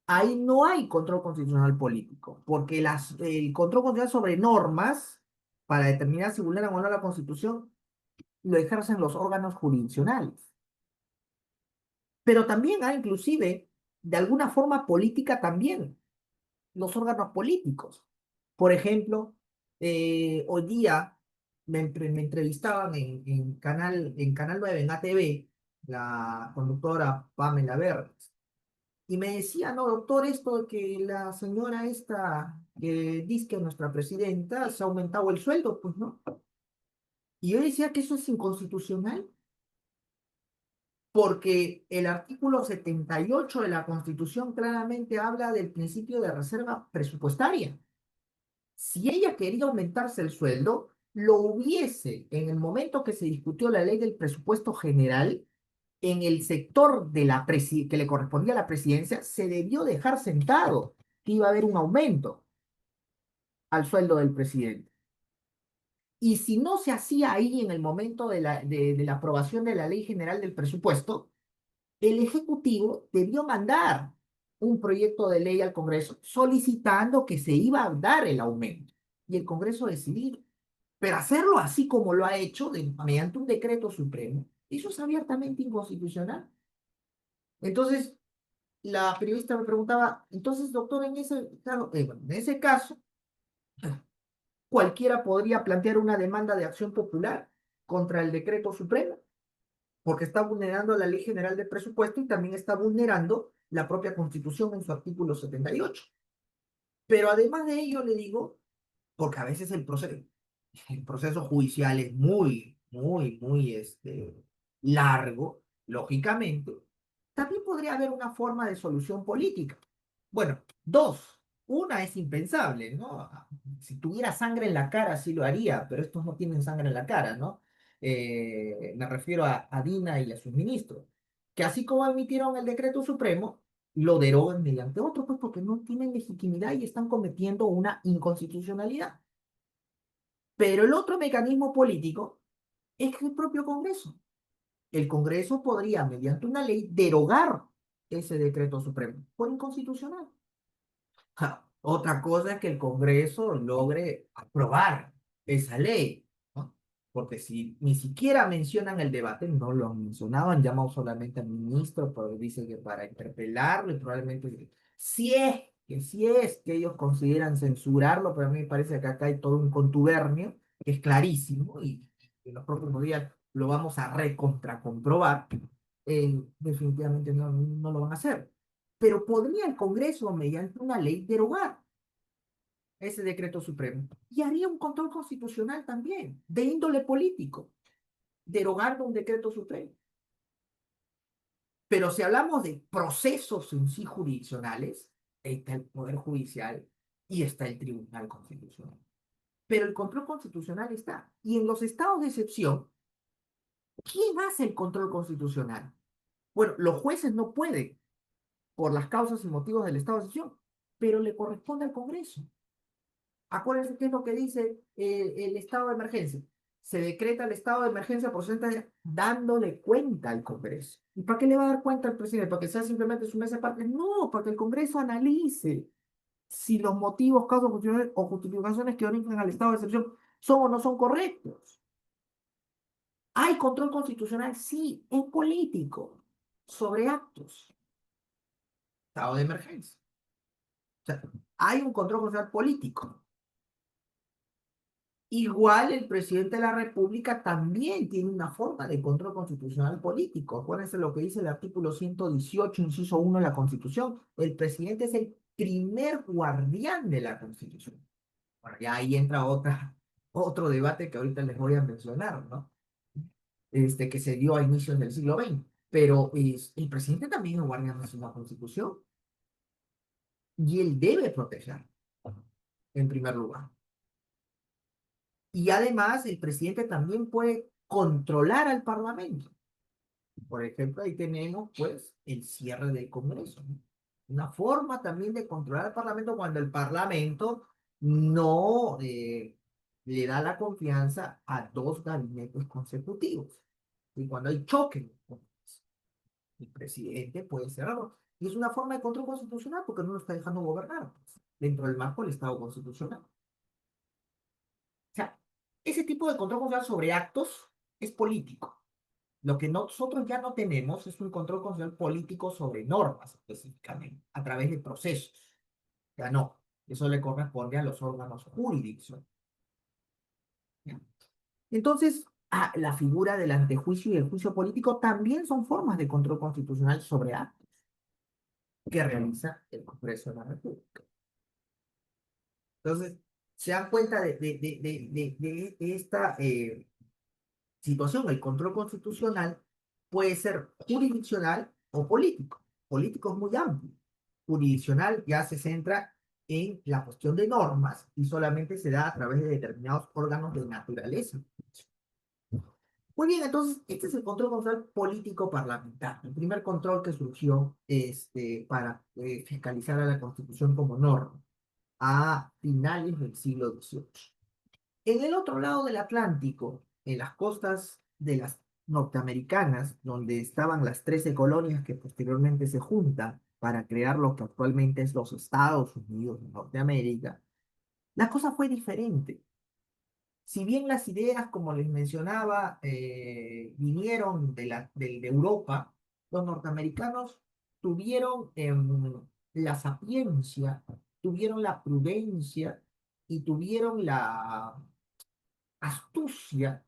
ahí no hay control constitucional político, porque el control constitucional sobre normas, para determinar si vulneran o no la Constitución, lo ejercen los órganos jurisdiccionales. Pero también hay, inclusive, de alguna forma política también, los órganos políticos. Por ejemplo, hoy día me entrevistaban en Canal 9, en ATV, la conductora Pamela Bernes, y me decía, no, doctor, esto de que la señora esta, que dice que nuestra presidenta se ha aumentado el sueldo, pues no. Y yo decía que eso es inconstitucional, porque el artículo 78 de la Constitución claramente habla del principio de reserva presupuestaria. Si ella quería aumentarse el sueldo, lo hubiese en el momento que se discutió la ley del presupuesto general, en el sector de que le correspondía a la presidencia, se debió dejar sentado que iba a haber un aumento al sueldo del presidente. Y si no se hacía ahí en el momento de la aprobación de la ley general del presupuesto, el Ejecutivo debió mandar un proyecto de ley al Congreso solicitando que se iba a dar el aumento y el Congreso decidir. Pero hacerlo así como lo ha hecho, mediante un decreto supremo, eso es abiertamente inconstitucional. Entonces, la periodista me preguntaba, entonces, doctor, claro, bueno, en ese caso, cualquiera podría plantear una demanda de acción popular contra el decreto supremo, porque está vulnerando la Ley General de Presupuesto y también está vulnerando la propia Constitución en su artículo 78. Pero además de ello, le digo, porque a veces el proceso judicial es muy largo, lógicamente, también podría haber una forma de solución política. Bueno, dos. Una es impensable, ¿no? Si tuviera sangre en la cara, sí lo haría, pero estos no tienen sangre en la cara, ¿no? Me refiero a Dina y a sus ministros, que así como emitieron el decreto supremo, lo derogan mediante otro, pues porque no tienen legitimidad y están cometiendo una inconstitucionalidad. Pero el otro mecanismo político es que el propio Congreso. El Congreso podría, mediante una ley, derogar ese decreto supremo por inconstitucional. Ja, otra cosa es que el Congreso logre aprobar esa ley, ¿no? Porque si ni siquiera mencionan el debate, no lo han mencionado, han llamado solamente al ministro, pero dice que para interpelarlo y probablemente, si es que ellos consideran censurarlo, pero a mí me parece que acá hay todo un contubernio que es clarísimo y en los próximos días lo vamos a recontracomprobar, definitivamente no lo van a hacer. Pero podría el Congreso, mediante una ley, derogar ese decreto supremo. Y haría un control constitucional también, de índole político, derogando un decreto supremo. Pero si hablamos de procesos en sí jurisdiccionales, está el Poder Judicial y está el Tribunal Constitucional. Pero el control constitucional está. Y en los estados de excepción, ¿quién hace el control constitucional? Bueno, los jueces no pueden, por las causas y motivos del estado de excepción, pero le corresponde al Congreso. Acuérdense qué es lo que dice el estado de emergencia. Se decreta el estado de emergencia por 60 días dándole cuenta al Congreso. ¿Y para qué le va a dar cuenta al presidente? ¿Para que sea simplemente su mesa aparte? No, para que el Congreso analice si los motivos, causas o justificaciones que origen al estado de excepción son o no son correctos. ¿Hay control constitucional? Sí, es político, sobre actos. Estado de emergencia. O sea, hay un control constitucional político. Igual el presidente de la República también tiene una forma de control constitucional político. Acuérdense lo que dice el artículo 118, inciso 1 de la Constitución. El presidente es el primer guardián de la Constitución. Bueno, ya ahí entra otro debate que ahorita les voy a mencionar, ¿no? Que se dio a inicios del siglo XX. Pero el presidente también es guardián de la Constitución y él debe proteger, en primer lugar. Y además, el presidente también puede controlar al Parlamento. Por ejemplo, ahí tenemos, pues, el cierre del Congreso, ¿no? Una forma también de controlar al Parlamento cuando el Parlamento no le da la confianza a dos gabinetes consecutivos. Y cuando hay choque, pues, el presidente puede cerrarlo. Y es una forma de control constitucional porque no lo está dejando gobernar, pues, dentro del marco del Estado constitucional. O sea, ese tipo de control constitucional sobre actos es político. Lo que nosotros ya no tenemos es un control constitucional político sobre normas específicamente, a través de procesos. Ya no, eso le corresponde a los órganos jurisdiccionales. ¿Ya? Entonces, la figura del antejuicio y el juicio político también son formas de control constitucional sobre actos que realiza el Congreso de la República. Entonces, se dan cuenta de esta situación. El control constitucional puede ser jurisdiccional o político. Político es muy amplio. Jurisdiccional ya se centra en la cuestión de normas y solamente se da a través de determinados órganos de naturaleza. Muy bien, entonces, este es el control constitucional político parlamentario, el primer control que surgió para fiscalizar a la Constitución como norma a finales del siglo XVIII. En el otro lado del Atlántico, en las costas de las norteamericanas, donde estaban las 13 colonias que posteriormente se juntan para crear lo que actualmente es los Estados Unidos de Norteamérica, la cosa fue diferente. Si bien las ideas, como les mencionaba, vinieron de Europa, los norteamericanos tuvieron la sapiencia, tuvieron la prudencia y tuvieron la astucia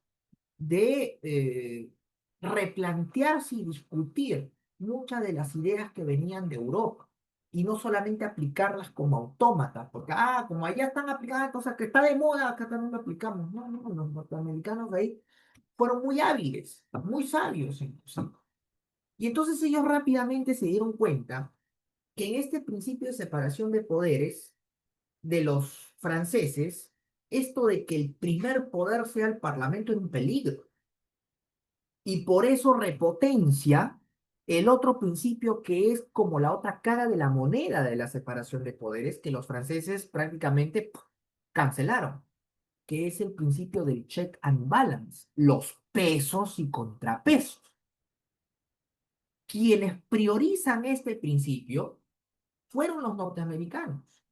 de replantearse y discutir muchas de las ideas que venían de Europa y no solamente aplicarlas como autómatas, porque, como allá están aplicadas cosas que está de moda, acá también lo aplicamos. No, no, los norteamericanos de ahí fueron muy hábiles, muy sabios inclusive. Y entonces ellos rápidamente se dieron cuenta que en este principio de separación de poderes de los franceses, esto de que el primer poder sea el parlamento era un peligro y por eso repotencia el otro principio que es como la otra cara de la moneda de la separación de poderes que los franceses prácticamente cancelaron, que es el principio del check and balance, los pesos y contrapesos. Quienes priorizan este principio fueron los norteamericanos,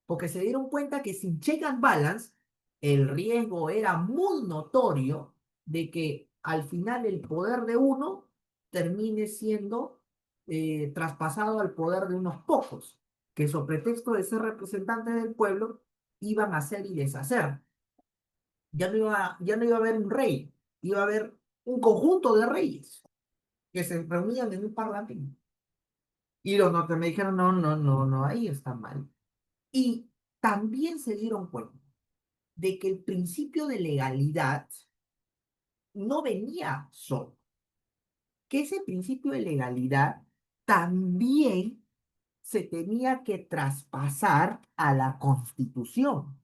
porque se dieron cuenta que sin check and balance el riesgo era muy notorio de que al final el poder de uno termine siendo traspasado al poder de unos pocos, que sobre pretexto de ser representantes del pueblo iban a hacer y deshacer. Ya no iba a haber un rey, iba a haber un conjunto de reyes que se reunían en un parlamento. Y los norteamericanos, no, no, no, no, ahí está mal. Y también se dieron cuenta de que el principio de legalidad no venía solo, que ese principio de legalidad también se tenía que traspasar a la Constitución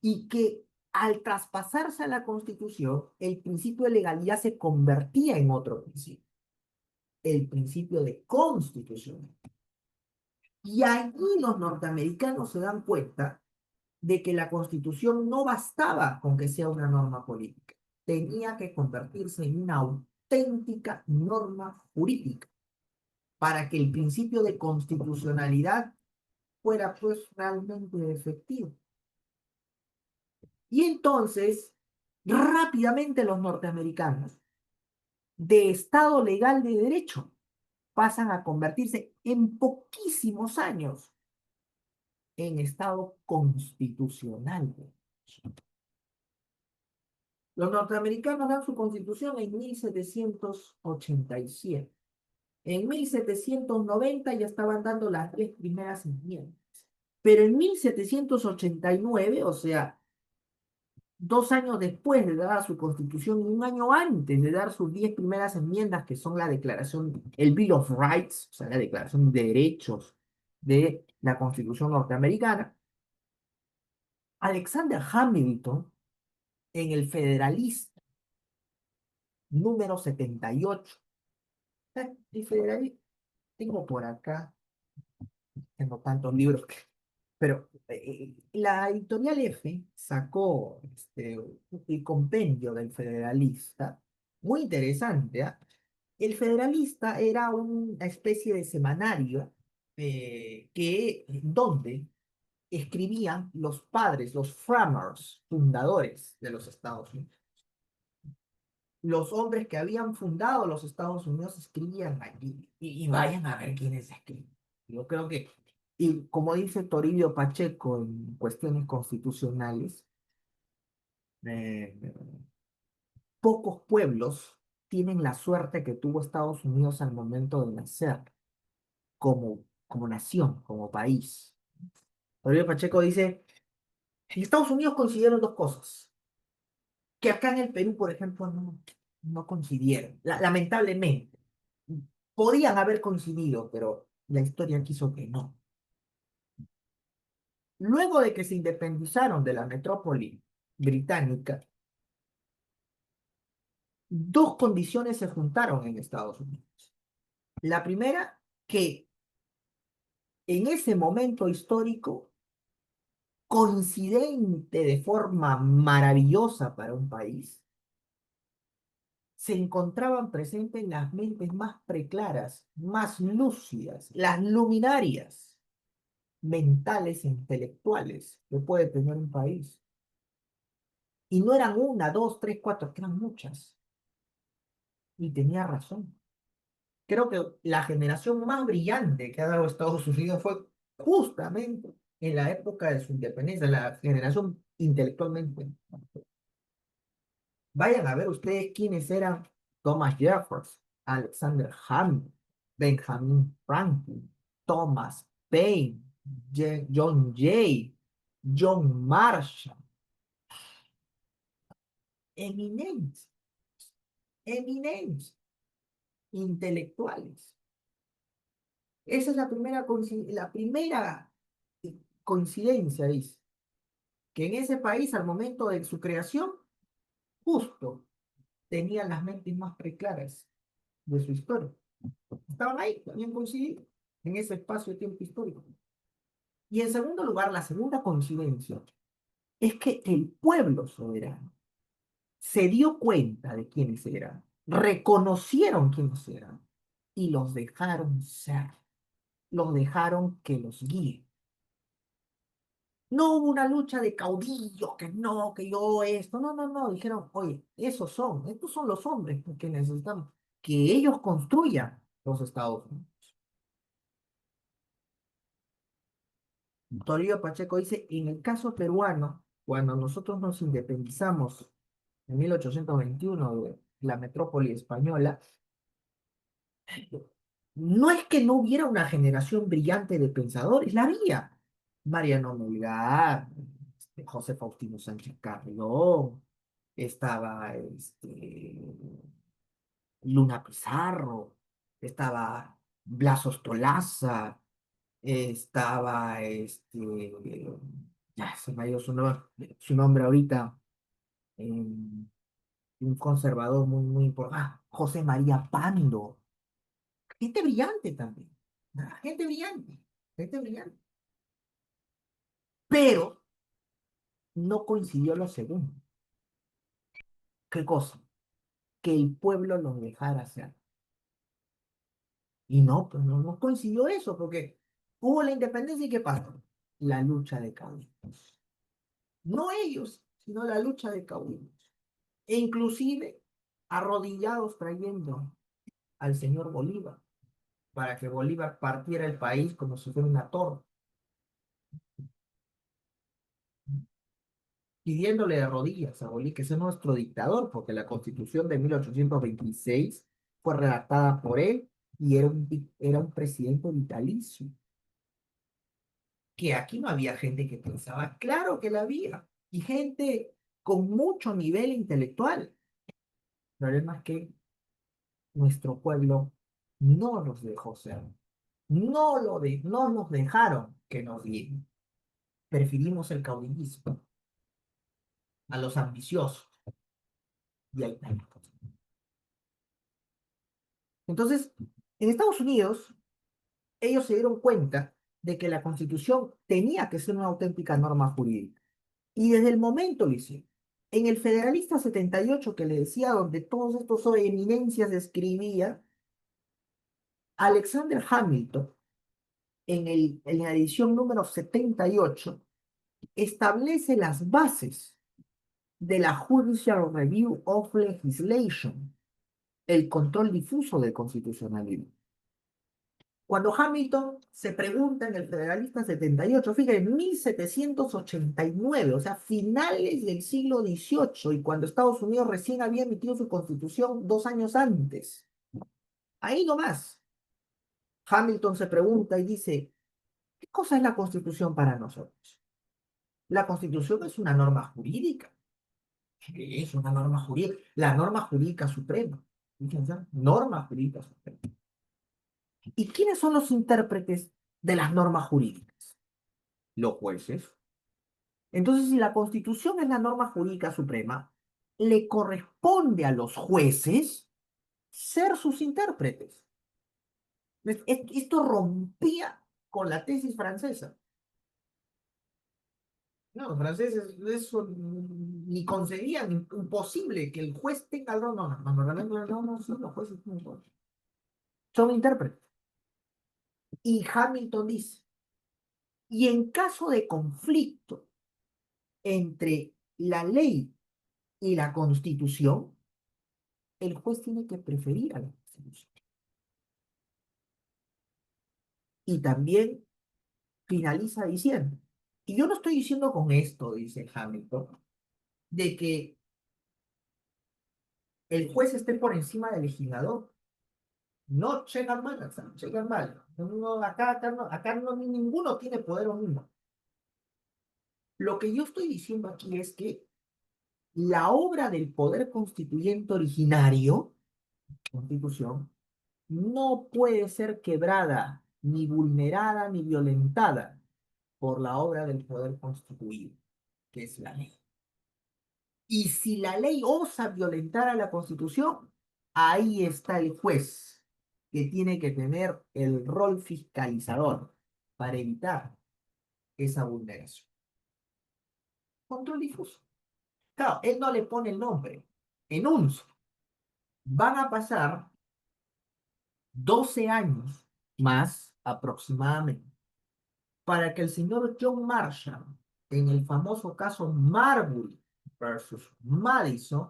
y que al traspasarse a la Constitución, el principio de legalidad se convertía en otro principio, el principio de constitución. Y allí los norteamericanos se dan cuenta de que la Constitución no bastaba con que sea una norma política, tenía que convertirse en una auténtica norma jurídica para que el principio de constitucionalidad fuera pues realmente efectivo. Y entonces, rápidamente los norteamericanos, de Estado legal de derecho, pasan a convertirse en poquísimos años en Estado constitucional. Los norteamericanos dan su constitución en 1787. En 1790 ya estaban dando las 10 primeras enmiendas. Pero en 1789, o sea, 2 años después de dar su constitución y un año antes de dar sus 10 primeras enmiendas, que son la declaración, el Bill of Rights, o sea, la declaración de derechos de la Constitución norteamericana, Alexander Hamilton, en el Federalista número 78, el Federalista, tengo por acá, tengo tantos libros pero la editorial F sacó el compendio del Federalista, muy interesante, ¿ah? El Federalista era una especie de semanario donde escribían los padres, los framers, fundadores de los Estados Unidos. Los hombres que habían fundado los Estados Unidos escribían allí. Y vayan a ver quiénes escriben. Yo creo que, y como dice Toribio Pacheco en cuestiones constitucionales, pocos pueblos tienen la suerte que tuvo Estados Unidos al momento de nacer como nación, como país. Rodrigo Pacheco dice, en Estados Unidos coincidieron dos cosas, que acá en el Perú, por ejemplo, no coincidieron, lamentablemente. Podían haber coincidido, pero la historia quiso que no. Luego de que se independizaron de la metrópoli británica, dos condiciones se juntaron en Estados Unidos. La primera, que en ese momento histórico, coincidente de forma maravillosa para un país, se encontraban presentes las mentes más preclaras, más lúcidas, las luminarias mentales e intelectuales que puede tener un país. Y no eran una, dos, tres, cuatro, eran muchas. Y tenía razón. Creo que la generación más brillante que ha dado Estados Unidos fue justamente en la época de su independencia, la generación intelectualmente. Vayan a ver ustedes quiénes eran Thomas Jefferson, Alexander Hamilton, Benjamin Franklin, Thomas Paine, John Jay, John Marshall, eminentes, eminentes, intelectuales. Esa es la primera coincidencia, dice, que en ese país al momento de su creación, justo tenían las mentes más preclaras de su historia. Estaban ahí, habían coincidido en ese espacio de tiempo histórico. Y en segundo lugar, la segunda coincidencia es que el pueblo soberano se dio cuenta de quiénes eran, reconocieron quiénes eran y los dejaron ser, los dejaron que los guíen. No hubo una lucha de caudillos, que no, que yo esto, no, dijeron, oye, estos son los hombres que necesitamos, que ellos construyan los Estados Unidos. Toribio Pacheco dice, en el caso peruano, cuando nosotros nos independizamos en 1821 de la metrópoli española, no es que no hubiera una generación brillante de pensadores, la había. Mariano Melgar, José Faustino Sánchez Carrión, estaba Luna Pizarro, estaba Blas Ostolaza, estaba ya se me ha ido su nombre ahorita, un conservador muy importante, José María Pando, gente brillante también, gente brillante, gente brillante, pero no coincidió lo segundo. ¿Qué cosa? Que el pueblo los dejara hacer. Y no, pues no coincidió eso, porque hubo la independencia y ¿qué pasó? La lucha de caudillos. No ellos, sino la lucha de caudillos. E inclusive arrodillados trayendo al señor Bolívar, para que Bolívar partiera el país como si fuera una torre, pidiéndole de rodillas a Bolívar que sea nuestro dictador, porque la Constitución de 1826 fue redactada por él y era un presidente vitalicio. Que aquí no había gente que pensaba, claro que la había, y gente con mucho nivel intelectual. El problema es que nuestro pueblo no nos dejó ser, no nos dejaron que nos guíen. Preferimos el caudillismo a los ambiciosos y al talento. Entonces, en Estados Unidos, ellos se dieron cuenta de que la Constitución tenía que ser una auténtica norma jurídica. Y desde el momento lo hicieron. En el Federalista 78 que le decía, donde todos estos eminencias escribía, Alexander Hamilton, en la edición número 78 establece las bases de la Judicial Review of Legislation, el control difuso de constitucionalidad. Cuando Hamilton se pregunta en el Federalista 78, fíjate, en 1789, o sea, finales del siglo XVIII, y cuando Estados Unidos recién había emitido su constitución 2 años antes. Ahí nomás, Hamilton se pregunta y dice, ¿qué cosa es la constitución para nosotros? La constitución es una norma jurídica. ¿Qué es una norma jurídica? La norma jurídica suprema. Fíjense, norma jurídica suprema. ¿Y quiénes son los intérpretes de las normas jurídicas? Los jueces. Entonces, si la Constitución es la norma jurídica suprema, le corresponde a los jueces ser sus intérpretes. Esto rompía con la tesis francesa. No, los franceses eso ni concebían, imposible que el juez tenga no, no, no, no, no, no, sí, los jueces son intérpretes. Y Hamilton dice, y en caso de conflicto entre la ley y la Constitución, el juez tiene que preferir a la Constitución. Y también finaliza diciendo, y yo no estoy diciendo con esto, dice Hamilton, de que el juez esté por encima del legislador. No, check and balance, check and balance. No, acá no, ninguno tiene poder omnímodo. Lo que yo estoy diciendo aquí es que la obra del poder constituyente originario, Constitución, no puede ser quebrada, ni vulnerada, ni violentada por la obra del poder constituido, que es la ley. Y si la ley osa violentar a la Constitución, ahí está el juez, que tiene que tener el rol fiscalizador para evitar esa vulneración. Control difuso. Claro, él no le pone el nombre. En UNSO van a pasar 12 años más aproximadamente para que el señor John Marshall, en el famoso caso Marbury versus Madison,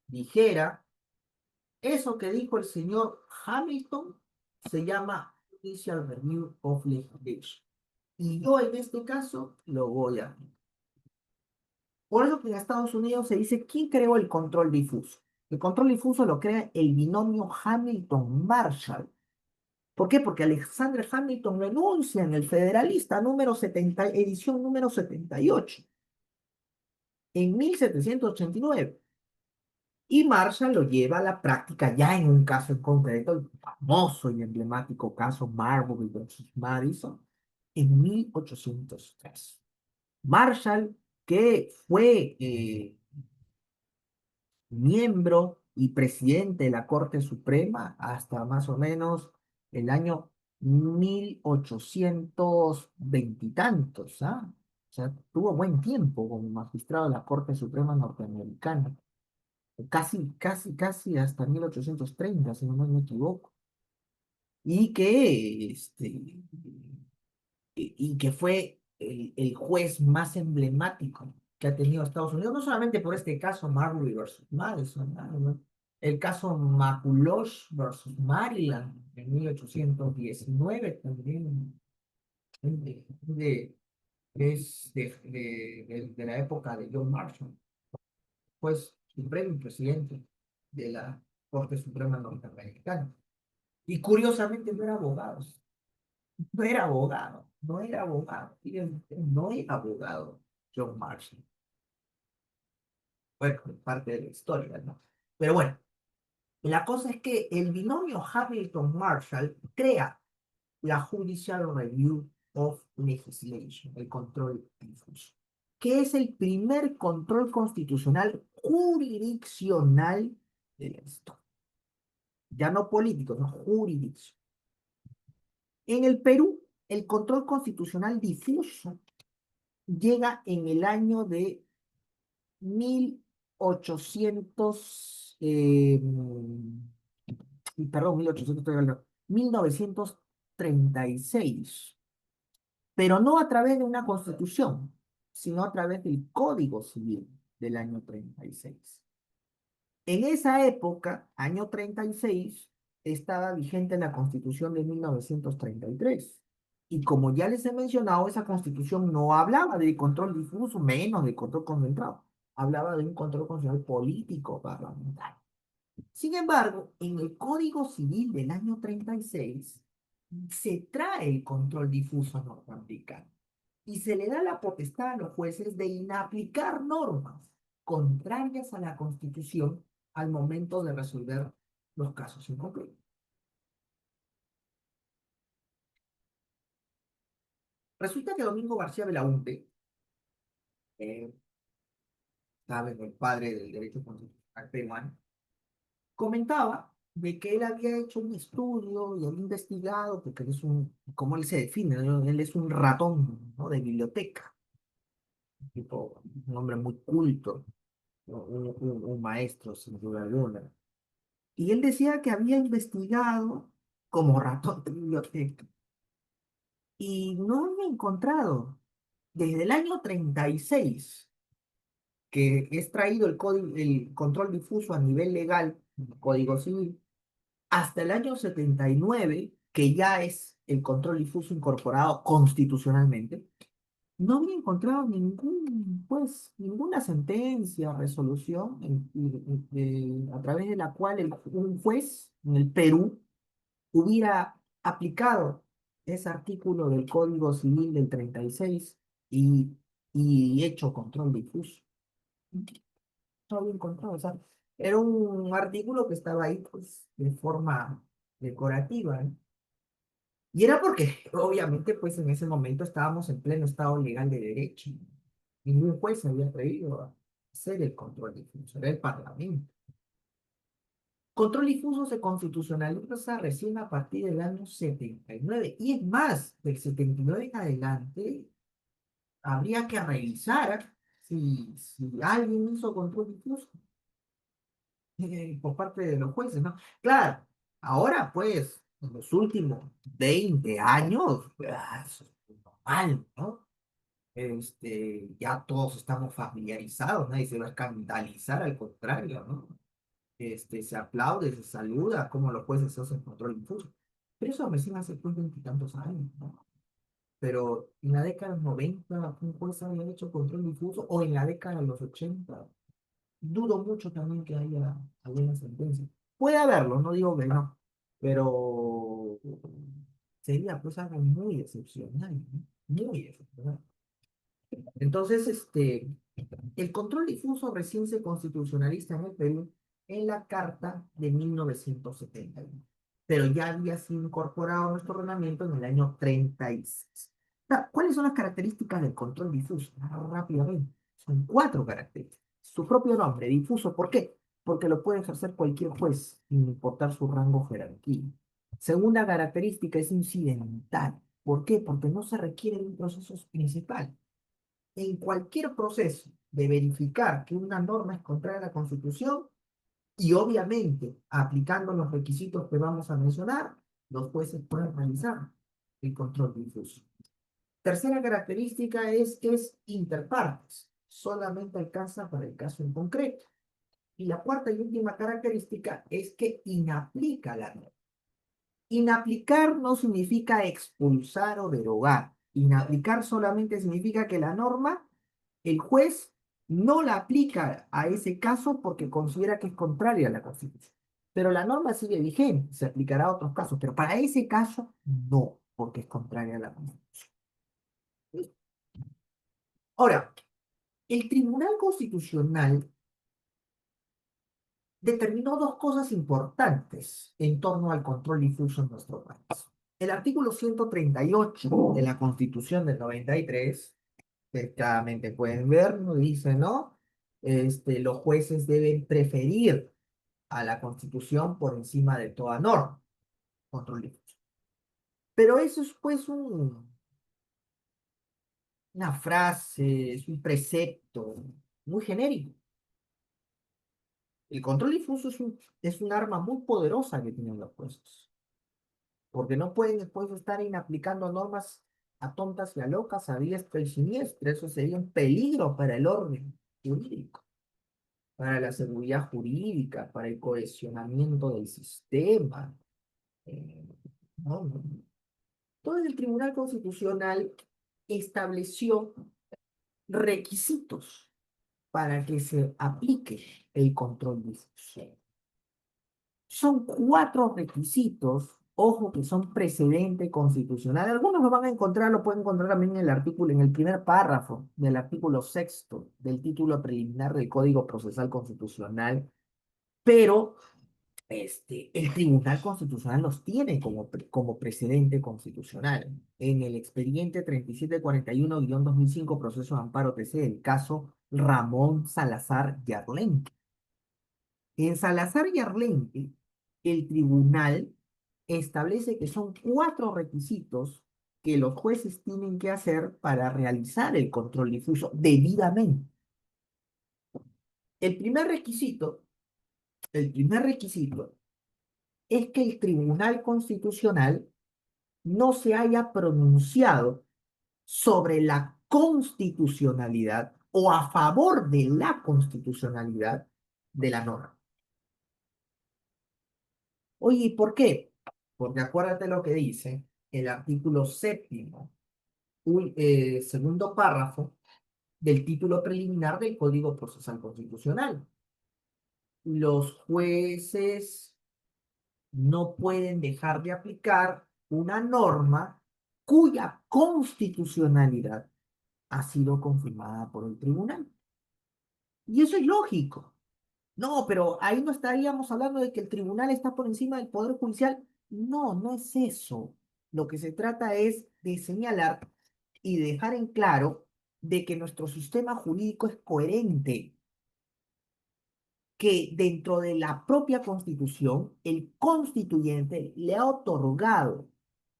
dijera, eso que dijo el señor Hamilton se llama Judicial Review of Legislation. Y yo en este caso lo voy a... Por eso que en Estados Unidos se dice, ¿quién creó el control difuso? El control difuso lo crea el binomio Hamilton-Marshall. ¿Por qué? Porque Alexander Hamilton lo enuncia en el Federalista número 70, edición número 78, en 1789. Y Marshall lo lleva a la práctica ya en un caso en concreto, el famoso y emblemático caso Marbury versus Madison, en 1803. Marshall, que fue miembro y presidente de la Corte Suprema hasta más o menos el año 1820 y tantos, ¿ah? O sea, tuvo buen tiempo como magistrado de la Corte Suprema norteamericana. Casi hasta 1830 si no me equivoco. Y que, y que fue el juez más emblemático que ha tenido Estados Unidos, no solamente por este caso Marbury versus Madison, ¿no? El caso McCulloch versus Maryland en 1819 también es de la época de John Marshall, juez supremo y presidente de la Corte Suprema Norteamericana. Y curiosamente no era abogado, no era abogado, no era abogado, no era abogado John Marshall. Bueno, parte de la historia, ¿no? Pero bueno, la cosa es que el binomio Hamilton-Marshall crea la Judicial Review of Legislation, el control difuso, que es el primer control constitucional jurisdiccional de la historia. Ya no político, no jurisdicción. En el Perú, el control constitucional difuso llega en el año de 1800, perdón, 1800, estoy hablando, 1936, pero no a través de una constitución, sino a través del Código Civil del año 36. En esa época, año 36, estaba vigente la Constitución de 1933. Y como ya les he mencionado, esa Constitución no hablaba de control difuso, menos de control concentrado. Hablaba de un control constitucional político parlamentario. Sin embargo, en el Código Civil del año 36 se trae el control difuso norteamericano y se le da la potestad a los jueces de inaplicar normas contrarias a la Constitución al momento de resolver los casos inconclusos. Resulta que Domingo García Belaúnde, eh, saben, el padre del derecho constitucional peruano, comentaba de que él había hecho un estudio y había investigado, porque él es un, como él se define, ¿no? Él es un ratón, ¿no? De biblioteca, tipo, un hombre muy culto, ¿no? Un maestro, sin duda alguna. Y él decía que había investigado como ratón de biblioteca y no había encontrado desde el año 36 que es traído el control difuso a nivel legal, el Código Civil, hasta el año 79 que ya es el control difuso incorporado constitucionalmente, no había encontrado pues, ninguna sentencia, resolución a través de la cual un juez en el Perú hubiera aplicado ese artículo del Código Civil del 36 y, y hecho control difuso. No había encontrado, o sea, era un artículo que estaba ahí pues de forma decorativa, ¿no? Y era porque, obviamente, pues en ese momento estábamos en pleno estado legal de derecho. Ningún juez se había atrevido a hacer el control difuso, era el Parlamento. Control difuso se constitucionaliza recién a partir del año 79. Y es más, del 79 en adelante, habría que revisar si alguien hizo control difuso por parte de los jueces, ¿no? Claro, ahora pues, en los últimos 20 años, eso es normal, ¿no? Ya todos estamos familiarizados, nadie se va a escandalizar, al contrario, ¿no? Se aplaude, se saluda, como los jueces hacen control difuso. Pero eso recién hace pues veintitantos años, ¿no? Pero en la década de los 90 un juez había hecho control difuso, o en la década de los 80 dudo mucho también que haya alguna sentencia. Puede haberlo, no digo que no, pero sería pues algo muy excepcional, ¿no? Muy excepcional. Entonces, el control difuso recién se constitucionaliza en el Perú en la Carta de 1971, pero ya había sido incorporado a nuestro ordenamiento en el año 36. Ahora, ¿cuáles son las características del control difuso? Rápidamente, son cuatro características. Su propio nombre, difuso, ¿por qué? Porque lo puede ejercer cualquier juez, sin importar su rango o jerarquía. Segunda característica es incidental. ¿Por qué? Porque no se requiere de un proceso principal. En cualquier proceso de verificar que una norma es contraria a la Constitución y obviamente aplicando los requisitos que vamos a mencionar, los jueces pueden realizar el control difuso. Tercera característica es que es interpartes, solamente alcanza para el caso en concreto. Y la cuarta y última característica es que inaplica la norma. Inaplicar no significa expulsar o derogar. Inaplicar solamente significa que la norma, el juez no la aplica a ese caso porque considera que es contraria a la Constitución. Pero la norma sigue vigente, se aplicará a otros casos, pero para ese caso no, porque es contraria a la Constitución. Ahora, el Tribunal Constitucional determinó dos cosas importantes en torno al control difuso en nuestro país. El artículo 138 de la Constitución del 93, que claramente pueden ver, ¿no? Dice, ¿no? Los jueces deben preferir a la Constitución por encima de toda norma, control difuso. Pero eso es pues una frase, es un precepto muy genérico. El control difuso es un arma muy poderosa que tienen los jueces, porque no pueden después estar inaplicando normas a tontas y a locas, a diestra y siniestra. Eso sería un peligro para el orden jurídico, para la seguridad jurídica, para el cohesionamiento del sistema. Eh, no, no. Entonces el Tribunal Constitucional estableció requisitos para que se aplique el control difuso. Son cuatro requisitos, ojo que son precedente constitucional. Algunos lo van a encontrar, lo pueden encontrar también en el artículo, en el primer párrafo del artículo sexto del título preliminar del Código Procesal Constitucional, pero el Tribunal Constitucional los tiene como precedente constitucional. En el expediente 3741-2005, proceso de amparo TC, el caso Ramón Salazar Yarlén. En Salazar y Arlente, el tribunal establece que son cuatro requisitos que los jueces tienen que hacer para realizar el control difuso debidamente. El primer requisito, el primer requisito es que el Tribunal Constitucional no se haya pronunciado sobre la constitucionalidad o a favor de la constitucionalidad de la norma. Oye, ¿y por qué? Porque acuérdate lo que dice el artículo séptimo, segundo párrafo del título preliminar del Código Procesal Constitucional. Los jueces no pueden dejar de aplicar una norma cuya constitucionalidad ha sido confirmada por el tribunal. Y eso es lógico. No, pero ahí no estaríamos hablando de que el tribunal está por encima del Poder Judicial. No, no es eso. Lo que se trata es de señalar y dejar en claro de que nuestro sistema jurídico es coherente, que dentro de la propia Constitución, el constituyente le ha otorgado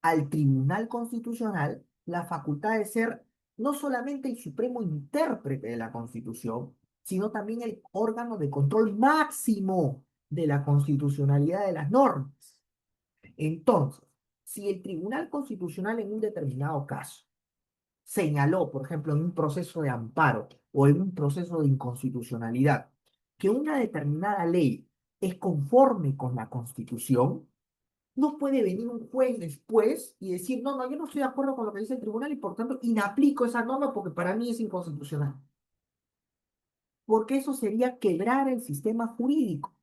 al Tribunal Constitucional la facultad de ser no solamente el supremo intérprete de la Constitución, sino también el órgano de control máximo de la constitucionalidad de las normas. Entonces, si el Tribunal Constitucional en un determinado caso señaló, por ejemplo, en un proceso de amparo o en un proceso de inconstitucionalidad, que una determinada ley es conforme con la Constitución, no puede venir un juez después y decir, no, no, yo no estoy de acuerdo con lo que dice el tribunal y por tanto inaplico esa norma porque para mí es inconstitucional. Porque eso sería quebrar el sistema jurídico,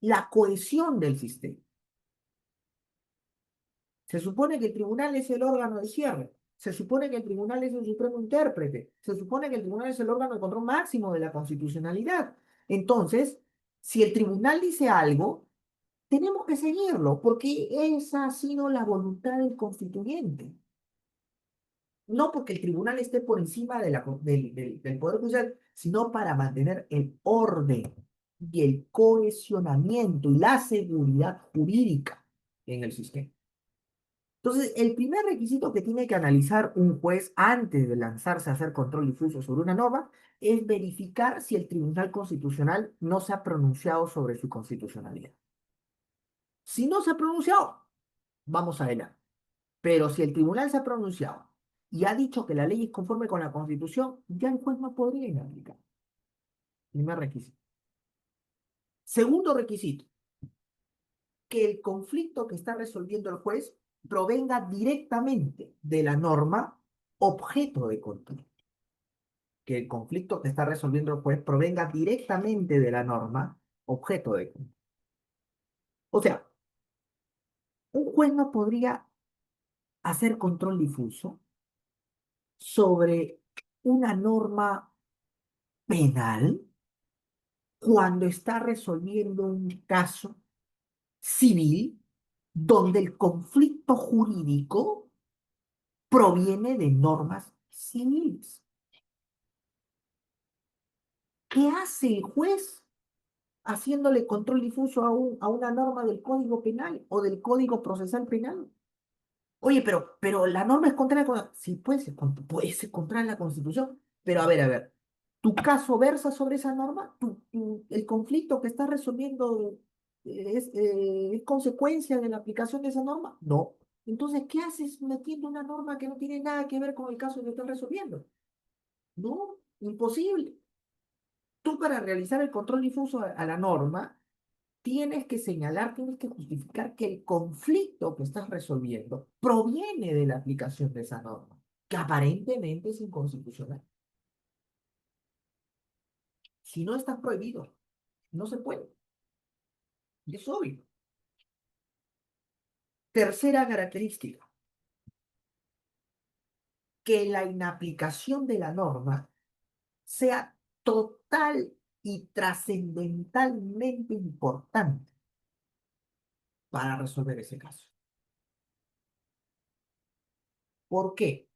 la cohesión del sistema. Se supone que el tribunal es el órgano de cierre. Se supone que el tribunal es el supremo intérprete. Se supone que el tribunal es el órgano de control máximo de la constitucionalidad. Entonces, si el tribunal dice algo, tenemos que seguirlo, porque esa ha sido la voluntad del constituyente. No porque el tribunal esté por encima del Poder Judicial, sino para mantener el orden y el cohesionamiento y la seguridad jurídica en el sistema. Entonces, el primer requisito que tiene que analizar un juez antes de lanzarse a hacer control difuso sobre una norma es verificar si el Tribunal Constitucional no se ha pronunciado sobre su constitucionalidad. Si no se ha pronunciado, vamos adelante. Pero si el tribunal se ha pronunciado y ha dicho que la ley es conforme con la Constitución, ya el juez no podría inaplicar. Primer requisito. Segundo requisito, que el conflicto que está resolviendo el juez provenga directamente de la norma objeto de control. Que el conflicto que está resolviendo el juez provenga directamente de la norma objeto de control. O sea, un juez no podría hacer control difuso sobre una norma penal cuando está resolviendo un caso civil donde el conflicto jurídico proviene de normas civiles. ¿Qué hace el juez haciéndole control difuso a una norma del Código Penal o del Código Procesal Penal? Oye, pero la norma es contraria con... Sí, puede ser contraria a la Constitución, pero a ver, ¿tu caso versa sobre esa norma? ¿El conflicto que estás resolviendo es consecuencia de la aplicación de esa norma? No. Entonces, ¿qué haces metiendo una norma que no tiene nada que ver con el caso que estás resolviendo? No, imposible. Tú para realizar el control difuso a la norma, tienes que señalar, tienes que justificar que el conflicto que estás resolviendo proviene de la aplicación de esa norma, que aparentemente es inconstitucional. Si no, está prohibido. No se puede. Y es obvio. Tercera característica, que la inaplicación de la norma sea total y trascendentalmente importante para resolver ese caso. ¿Por qué?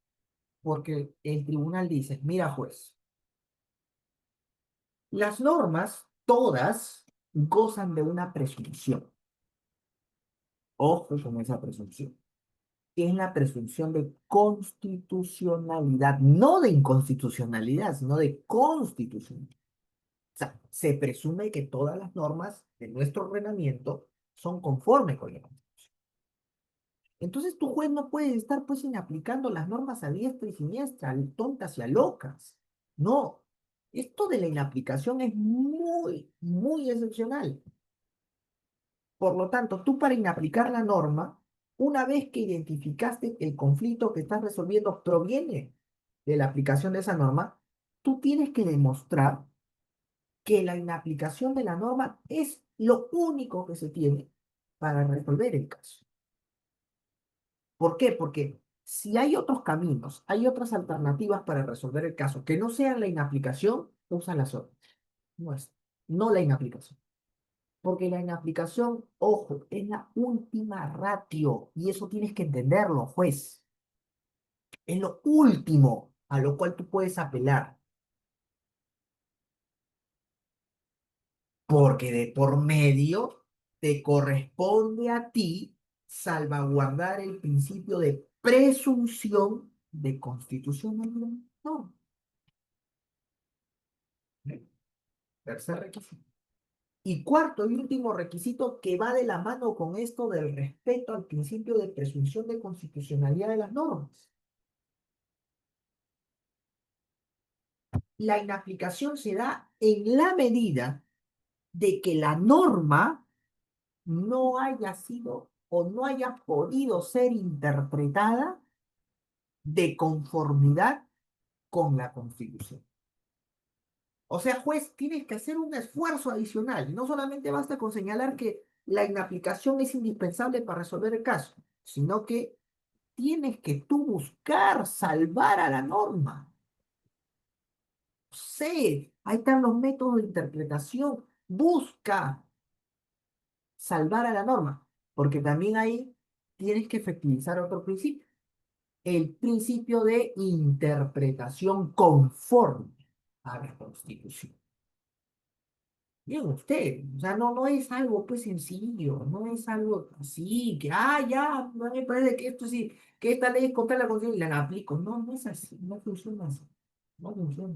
Porque el tribunal dice, mira juez, las normas, todas, gozan de una presunción. Ojo con esa presunción. Es la presunción de constitucionalidad, no de inconstitucionalidad, sino de constitucionalidad. O sea, se presume que todas las normas de nuestro ordenamiento son conformes con la Constitución. Entonces tu juez no puede estar pues aplicando las normas a diestra y siniestra, tontas y a locas. No, esto de la inaplicación es muy, muy excepcional. Por lo tanto, tú para inaplicar la norma, una vez que identificaste que el conflicto que estás resolviendo proviene de la aplicación de esa norma, tú tienes que demostrar que la inaplicación de la norma es lo único que se tiene para resolver el caso. ¿Por qué? Porque si hay otros caminos, hay otras alternativas para resolver el caso que no sean la inaplicación, usan las otras. No es, no la inaplicación. Porque la inaplicación, ojo, es la última ratio y eso tienes que entenderlo, juez. Es lo último a lo cual tú puedes apelar. Porque de por medio te corresponde a ti salvaguardar el principio de presunción de constitucionalidad. No. Tercer requisito. Y cuarto y último requisito que va de la mano con esto del respeto al principio de presunción de constitucionalidad de las normas. La inaplicación se da en la medida de que la norma no haya sido o no haya podido ser interpretada de conformidad con la Constitución. O sea, juez, tienes que hacer un esfuerzo adicional. No solamente basta con señalar que la inaplicación es indispensable para resolver el caso, sino que tienes que tú buscar salvar a la norma. Sé, ahí están los métodos de interpretación. Busca salvar a la norma, porque también ahí tienes que efectivizar otro principio, el principio de interpretación conforme a la Constitución. Bien, usted, o sea, no es algo pues sencillo, no es algo así, que, ya, no me parece que esto sí, que esta ley es contra la Constitución y la aplico. No, no es así, no funciona así, no funciona.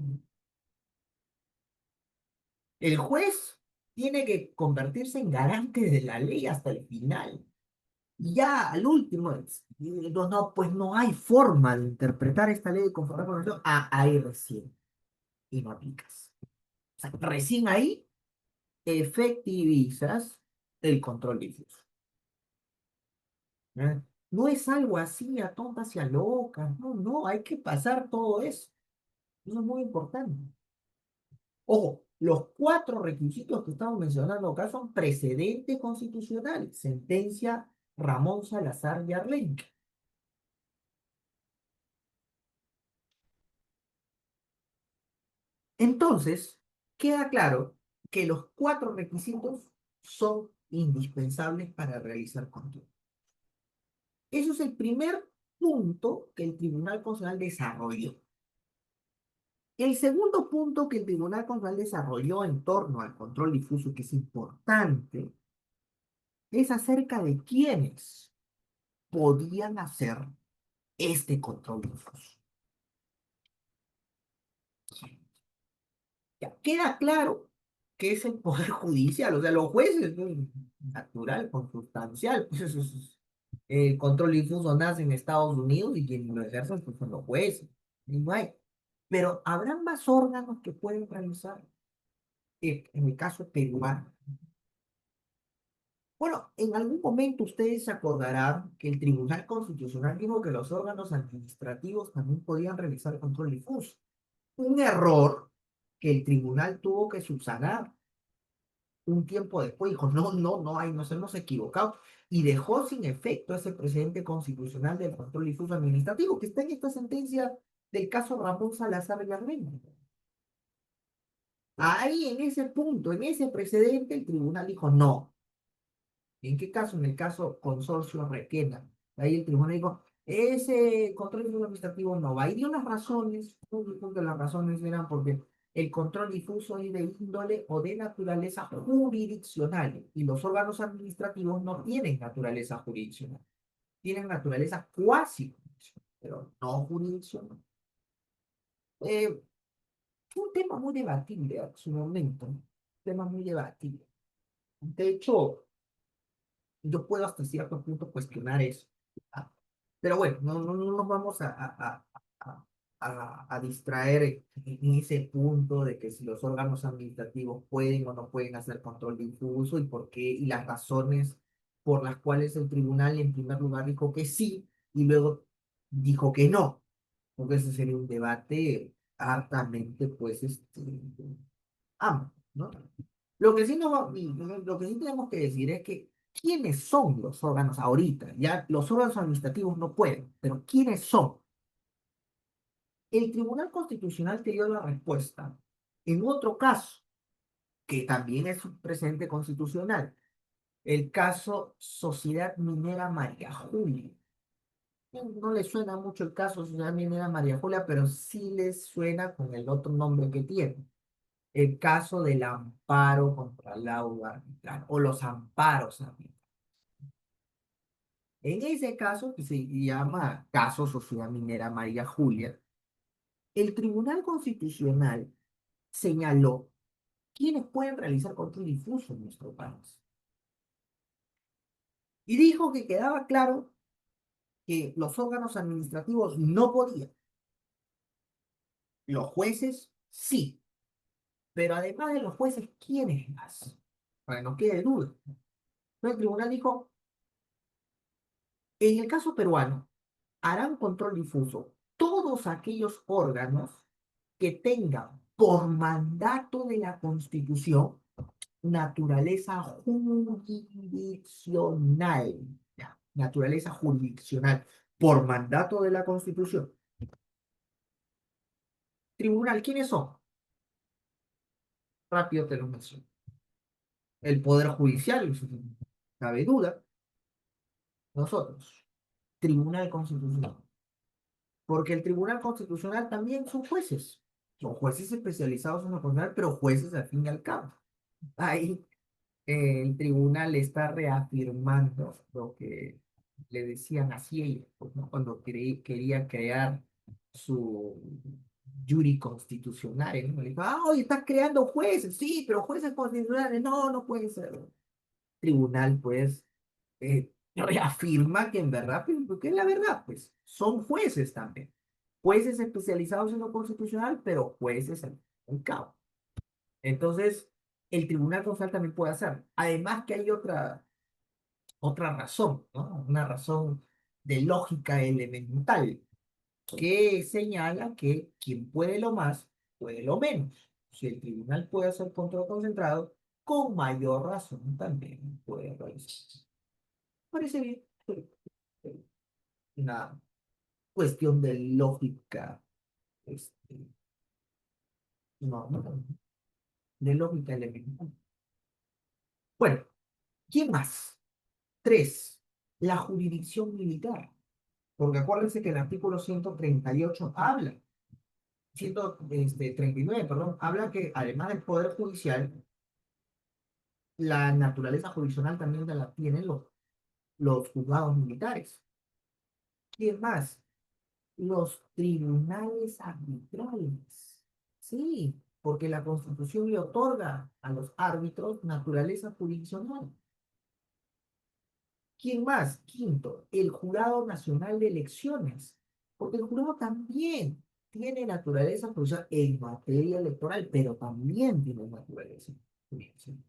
El juez tiene que convertirse en garante de la ley hasta el final. Y ya al último, no, pues no hay forma de interpretar esta ley de conformidad con la Constitución. Ahí recién, y no aplicas. O sea, recién ahí efectivizas el control difuso. ¿Eh? No es algo así a tontas y a locas, no, hay que pasar todo eso. Eso es muy importante. Ojo, los cuatro requisitos que estamos mencionando acá son precedente constitucional, sentencia Ramón Salazar y Arlenque. Entonces, queda claro que los cuatro requisitos son indispensables para realizar control. Eso es el primer punto que el Tribunal Constitucional desarrolló. El segundo punto que el Tribunal Constitucional desarrolló en torno al control difuso, que es importante, es acerca de quiénes podían hacer este control difuso. Ya queda claro que es el Poder Judicial, o sea, los jueces, ¿no? Natural, consustancial, pues el control difuso nace en Estados Unidos y quienes lo ejercen pues, son los jueces. No hay. Pero habrán más órganos que pueden realizar, en el caso peruano. Bueno, en algún momento ustedes se acordarán que el Tribunal Constitucional dijo que los órganos administrativos también podían realizar control difuso. Un error que el tribunal tuvo que subsanar un tiempo después. Dijo, no, no, no hay, nos hemos equivocado. Y dejó sin efecto ese precedente constitucional del control difuso administrativo que está en esta sentencia del caso Ramón Salazar Yarmeño. Ahí, en ese punto, en ese precedente, el tribunal dijo no. ¿En qué caso? En el caso Consorcio Requena. Ahí el tribunal dijo, ese control administrativo no va. Y dio unas razones, dijo que las razones eran porque el control difuso es de índole o de naturaleza jurisdiccional y los órganos administrativos no tienen naturaleza jurisdiccional, tienen naturaleza cuasi jurisdiccional, pero no jurisdiccional. Eh, Fue un tema muy debatible en su momento, un tema muy debatible. De hecho, yo puedo hasta cierto punto cuestionar eso. ¿Ah? Pero bueno, no nos vamos a distraer en ese punto de que si los órganos administrativos pueden o no pueden hacer control difuso y por qué, y las razones por las cuales el tribunal en primer lugar dijo que sí y luego dijo que no, porque ese sería un debate hartamente, pues, amplio, ¿no? Lo que sí, no, lo que sí tenemos que decir es que quiénes son los órganos ahorita. Ya los órganos administrativos no pueden, pero ¿quiénes son? El Tribunal Constitucional te dio la respuesta en otro caso, que también es un precedente constitucional, el caso Sociedad Minera María Julia. No le suena mucho el caso Sociedad Minera María Julia, pero sí les suena con el otro nombre que tiene. El caso del amparo contra laudo arbitral o los amparos arbitrales. En ese caso, que se llama caso Sociedad Minera María Julia, el Tribunal Constitucional señaló quiénes pueden realizar control difuso en nuestro país. Y dijo que quedaba claro que los órganos administrativos no podían. Los jueces sí. Pero además de los jueces, ¿quiénes más? Para que no quede duda. Entonces el tribunal dijo, en el caso peruano, harán control difuso todos aquellos órganos que tengan por mandato de la Constitución naturaleza jurisdiccional. Ya, naturaleza jurisdiccional por mandato de la Constitución. Tribunal, ¿quiénes son? Rápido te lo menciono. El Poder Judicial, eso no cabe duda. Nosotros, Tribunal Constitucional. Porque el Tribunal Constitucional también son jueces. Son jueces especializados en lo constitucional, pero jueces al fin y al cabo. Ahí el tribunal está reafirmando lo que le decían así ellos, pues, ¿no? Cuando quería crear su jury constitucional, ¿no? Le dijo, ah, oye, estás creando jueces, sí, pero jueces constitucionales, no, no puede ser. Tribunal, pues, reafirma que en verdad, porque es la verdad, pues, son jueces también. Jueces especializados en lo constitucional, pero jueces al cabo. Entonces, el Tribunal Constitucional también puede hacer. Además que hay otra razón, ¿no? Una razón de lógica elemental que señala que quien puede lo más, puede lo menos. Si el tribunal puede hacer control concentrado, con mayor razón también puede realizar. Parece bien. Una cuestión de lógica, este, no, no, de lógica elemental. Bueno, ¿quién más? Tres, la jurisdicción militar. Porque acuérdense que el artículo 138 habla, 139, perdón, habla que además del Poder Judicial, la naturaleza jurisdiccional también la tienen los juzgados militares. ¿Quién más? Los tribunales arbitrales. Sí, porque la Constitución le otorga a los árbitros naturaleza jurisdiccional. ¿Quién más? Quinto, el Jurado Nacional de Elecciones, porque el jurado también tiene naturaleza jurisdiccional en materia electoral, pero también tiene naturaleza jurisdiccional.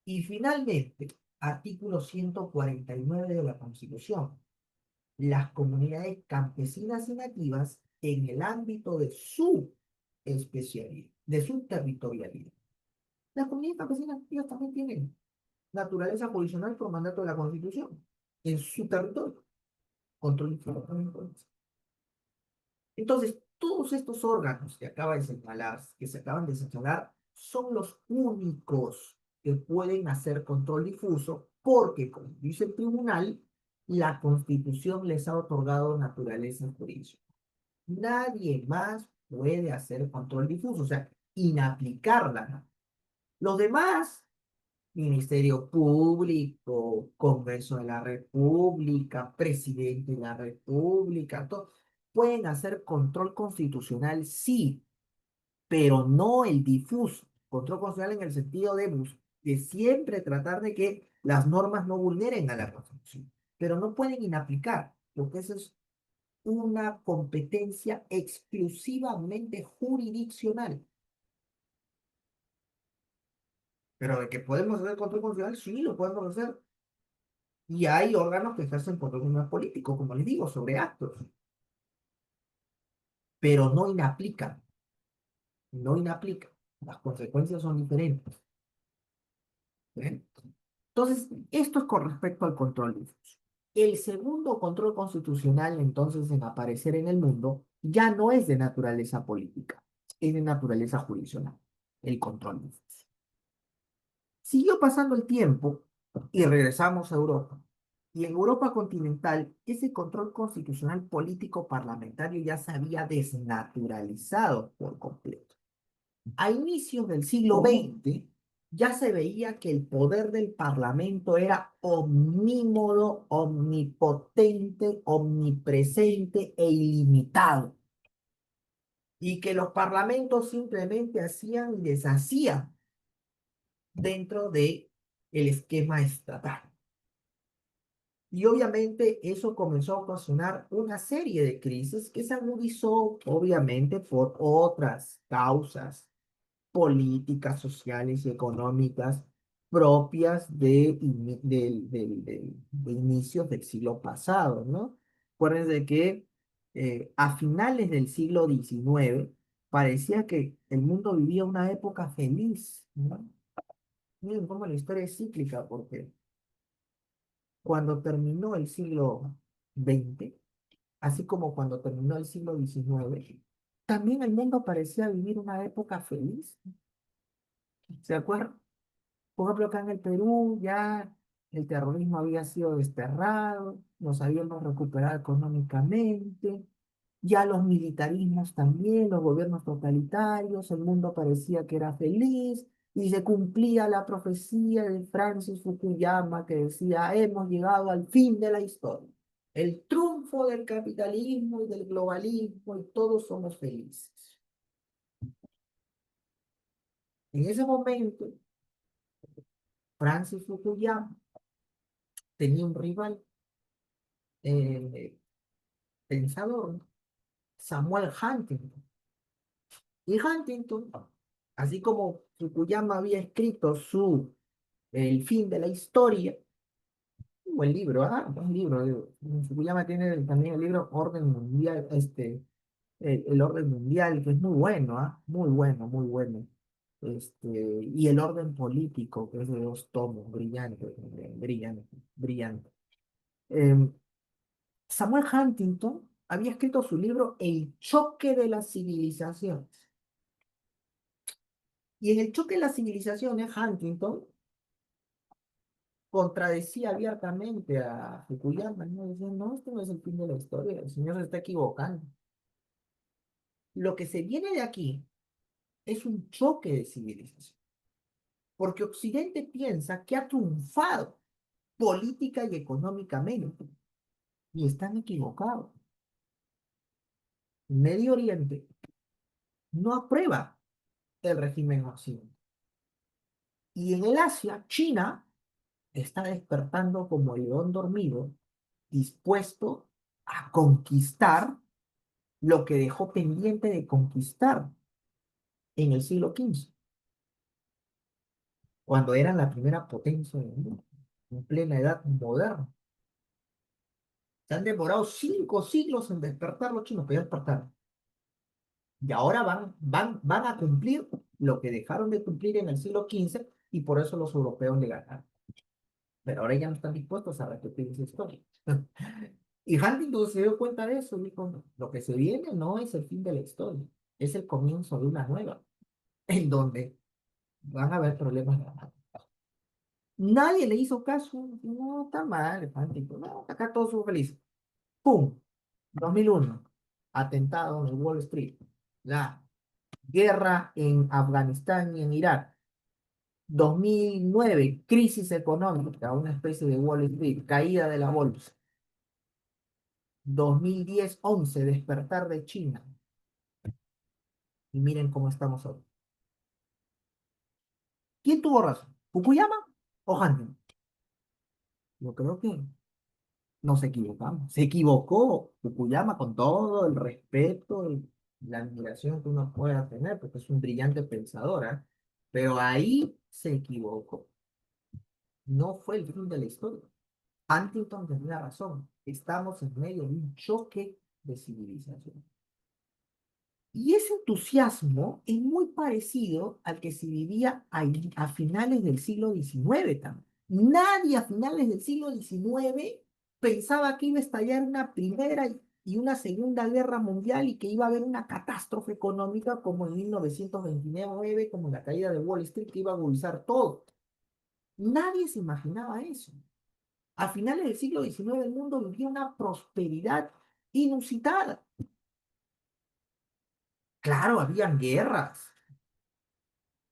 Y finalmente, artículo 149 de la Constitución. Las comunidades campesinas y nativas en el ámbito de su especialidad, de su territorialidad. Las comunidades campesinas y nativas también tienen naturaleza jurisdiccional por mandato de la Constitución en su territorio. Control y control. Entonces, todos estos órganos que acaba de señalar, que se acaban de señalar, son los únicos que pueden hacer control difuso porque, como dice el tribunal, la Constitución les ha otorgado naturaleza jurídica. Nadie más puede hacer control difuso, o sea, inaplicarla. Los demás, Ministerio Público, Congreso de la República, Presidente de la República, pueden hacer control constitucional, sí, pero no el difuso. Control constitucional en el sentido de siempre tratar de que las normas no vulneren a la Constitución, pero no pueden inaplicar, porque eso es una competencia exclusivamente jurisdiccional. Pero de que podemos hacer control constitucional, sí, lo podemos hacer. Y hay órganos que ejercen control constitucional político, como les digo, sobre actos, pero no inaplican, no inaplican. Las consecuencias son diferentes. ¿Ven? Entonces, esto es con respecto al control difuso. El segundo control constitucional, entonces, en aparecer en el mundo, ya no es de naturaleza política, es de naturaleza jurisdiccional, el control difuso. Siguió pasando el tiempo y regresamos a Europa. Y en Europa continental, ese control constitucional político parlamentario ya se había desnaturalizado por completo. A inicios del siglo XX ya se veía que el poder del parlamento era omnímodo, omnipotente, omnipresente e ilimitado. Y que los parlamentos simplemente hacían y deshacían dentro de el esquema estatal. Y obviamente eso comenzó a ocasionar una serie de crisis que se agudizó obviamente por otras causas políticas, sociales y económicas propias de inicios del siglo pasado, ¿no? Acuérdense que a finales del siglo XIX parecía que el mundo vivía una época feliz, ¿no? Miren cómo la historia es cíclica, porque cuando terminó el siglo XX, así como cuando terminó el siglo XIX, también el mundo parecía vivir una época feliz. ¿Se acuerdan? Por ejemplo, acá en el Perú ya el terrorismo había sido desterrado, nos habíamos recuperado económicamente, ya los militarismos también, los gobiernos totalitarios, el mundo parecía que era feliz y se cumplía la profecía de Francis Fukuyama que decía, hemos llegado al fin de la historia, el triunfo del capitalismo y del globalismo y todos somos felices. En ese momento, Francis Fukuyama tenía un rival pensador, Samuel Huntington. Y Huntington, así como Fukuyama había escrito El fin de la historia, un buen libro, un libro. Fukuyama tiene también el libro Orden Mundial, el Orden Mundial, que es muy bueno, muy bueno, muy bueno. Y el orden político, que es de 2 tomos, brillante, brillante, brillante. Em, Samuel Huntington había escrito su libro El choque de las civilizaciones. Y en el choque de las civilizaciones, Huntington contradecía abiertamente a Fukuyama, ¿no? Decía, no, esto no es el fin de la historia, el señor se está equivocando. Lo que se viene de aquí es un choque de civilización, porque Occidente piensa que ha triunfado política y económicamente, y están equivocados. Medio Oriente no aprueba el régimen occidental. Y en el Asia, China está despertando como el león dormido, dispuesto a conquistar lo que dejó pendiente de conquistar en el siglo XV. cuando eran la primera potencia del mundo, en plena edad moderna. Se han demorado 5 siglos en despertar los chinos, pero ya despertaron. Y ahora van a cumplir lo que dejaron de cumplir en el siglo XV y por eso los europeos le ganaron. Pero ahora ya no están dispuestos a repetir esa historia. Y Huntington se dio cuenta de eso, dijo, "No, lo que se viene no es el fin de la historia, es el comienzo de una nueva, en donde van a haber problemas dramáticos". Nadie le hizo caso, no, está mal, Huntington, no, acá todos son felices. ¡Pum! 2001, atentado en Wall Street, la guerra en Afganistán y en Irak. 2009, crisis económica, una especie de Wall Street, caída de la bolsa. 2010-11, despertar de China. Y miren cómo estamos hoy. ¿Quién tuvo razón? ¿Fukuyama o Huntington? Yo creo que nos equivocamos. Se equivocó Fukuyama con todo el respeto y la admiración que uno pueda tener, porque es un brillante pensador, ¿eh? Pero ahí se equivocó. No fue el fin de la historia. Huntington tenía razón. Estamos en medio de un choque de civilización. Y ese entusiasmo es muy parecido al que se vivía a finales del siglo XIX también. Nadie a finales del siglo XIX pensaba que iba a estallar una primera y una segunda guerra mundial y que iba a haber una catástrofe económica como en 1929, como la caída de Wall Street, que iba a agudizar todo. Nadie se imaginaba eso. A finales del siglo XIX el mundo vivía una prosperidad inusitada. Claro, habían guerras,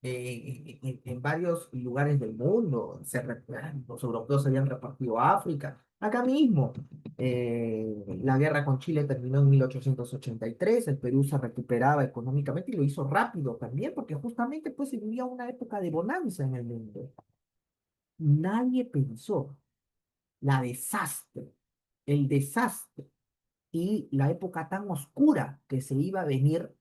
en varios lugares del mundo. Los europeos habían repartido África. Acá mismo, la guerra con Chile terminó en 1883. El Perú se recuperaba económicamente y lo hizo rápido también, porque justamente pues se vivía una época de bonanza en el mundo. Nadie pensó el desastre y la época tan oscura que se iba a venir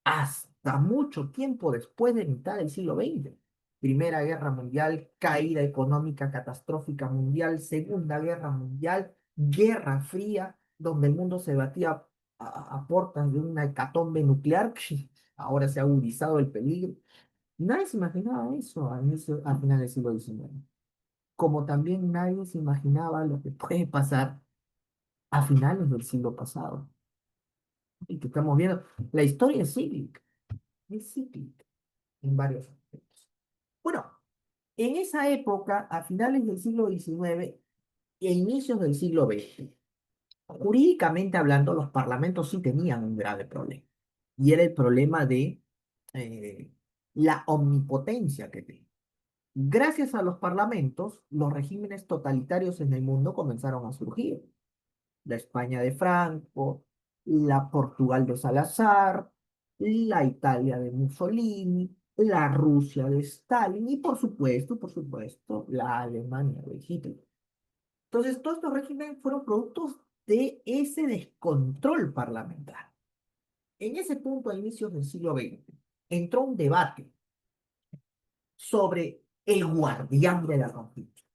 hasta mucho tiempo después de mitad del siglo XX. Primera Guerra Mundial, caída económica catastrófica mundial, Segunda Guerra Mundial, Guerra Fría, donde el mundo se batía a puertas de una hecatombe nuclear, que ahora se ha agudizado el peligro. Nadie se imaginaba eso a finales del siglo XIX. Como también nadie se imaginaba lo que puede pasar a finales del siglo pasado. Y que estamos viendo, la historia es cíclica en varios aspectos. Bueno, en esa época, a finales del siglo XIX e inicios del siglo XX, jurídicamente hablando, los parlamentos sí tenían un grave problema. Y era el problema de eh, la omnipotencia que tenían. Gracias a los parlamentos, los regímenes totalitarios en el mundo comenzaron a surgir. La España de Franco, la Portugal de Salazar, la Italia de Mussolini, la Rusia de Stalin y por supuesto, la Alemania de Hitler. Entonces, todos estos regímenes fueron productos de ese descontrol parlamentario. En ese punto, a inicios del siglo XX, entró un debate sobre el guardián de la Constitución,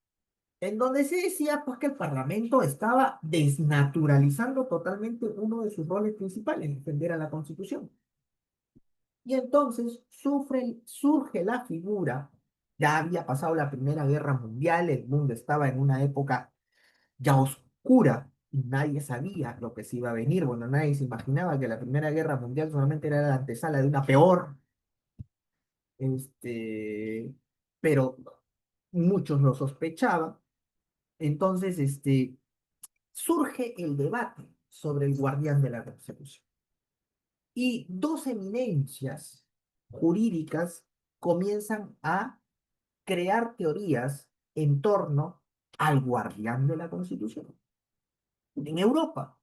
en donde se decía pues que el Parlamento estaba desnaturalizando totalmente uno de sus roles principales, defender a la Constitución. Y entonces surge la figura, ya había pasado la Primera Guerra Mundial, el mundo estaba en una época ya oscura y nadie sabía lo que se iba a venir. Bueno, nadie se imaginaba que la Primera Guerra Mundial solamente era la antesala de una peor, este, pero muchos lo sospechaban. Entonces, surge el debate sobre el guardián de la Constitución. Y dos eminencias jurídicas comienzan a crear teorías en torno al guardián de la Constitución. En Europa,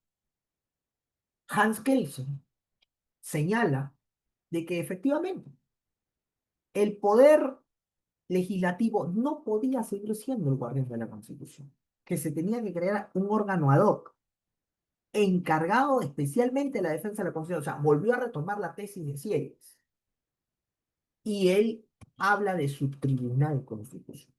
Hans Kelsen señala de que efectivamente el poder legislativo no podía seguir siendo el guardián de la Constitución, que se tenía que crear un órgano ad hoc encargado especialmente de la defensa de la Constitución. O sea, volvió a retomar la tesis de Sieyès. y él habla de su tribunal constitucional.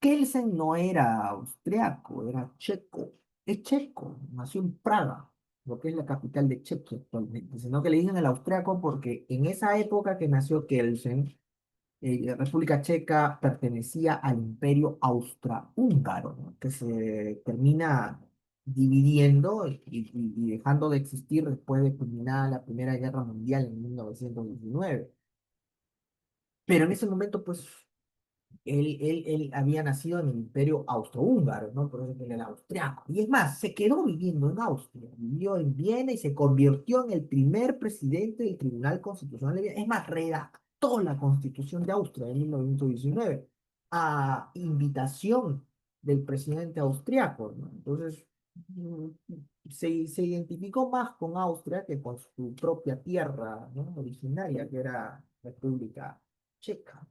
Kelsen no era austriaco, era checo, es checo, nació en Praga, lo que es la capital de Chequia actualmente, sino que le dicen el austriaco porque en esa época que nació Kelsen, la República Checa pertenecía al Imperio Austrohúngaro, ¿no? Que se termina dividiendo y dejando de existir después de culminar la Primera Guerra Mundial en 1919. Pero en ese momento, pues, él había nacido en el Imperio Austrohúngaro, ¿no? Por eso que él era austriaco. Y es más, se quedó viviendo en Austria, vivió en Viena y se convirtió en el primer presidente del Tribunal Constitucional de Viena. Es más, redactó la Constitución de Austria en 1919 a invitación del presidente austriaco, ¿no? Entonces, mm, se identificó más con Austria que con su propia tierra, ¿no? Originaria, que era República Checa.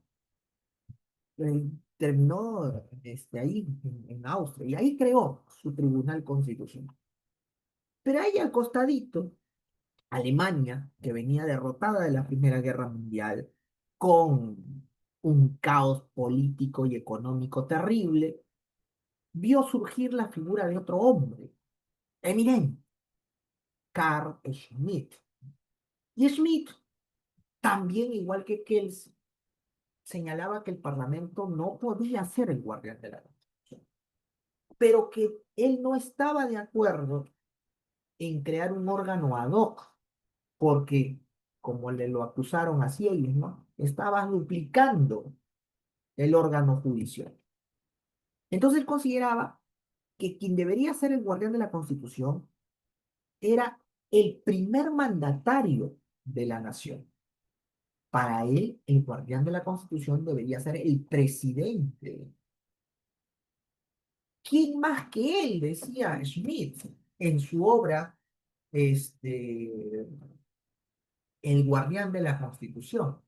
Terminó ahí en Austria y ahí creó su tribunal constitucional. Pero ahí al costadito, Alemania, que venía derrotada de la Primera Guerra Mundial, con un caos político y económico terrible, vio surgir la figura de otro hombre, eminente, Carl Schmitt. Y Schmitt, también igual que Kelsen, señalaba que el Parlamento no podía ser el guardián de la Constitución, pero que él no estaba de acuerdo en crear un órgano ad hoc, porque, como le lo acusaron así ellos, ¿no? Estaba duplicando el órgano judicial. Entonces él consideraba que quien debería ser el guardián de la Constitución era el primer mandatario de la nación. Para él, el guardián de la Constitución debería ser el presidente. ¿Quién más que él? Decía Schmidt en su obra, este, El guardián de la Constitución.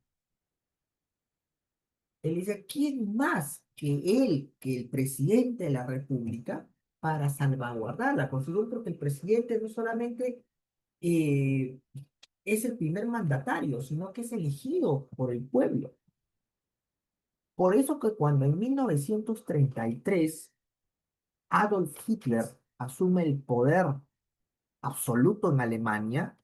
Él dice, ¿quién más que él, que el presidente de la República, para salvaguardar la Constitución? Porque el presidente no solamente eh, es el primer mandatario, sino que es elegido por el pueblo. Por eso que cuando en 1933 Adolf Hitler asume el poder absoluto en Alemania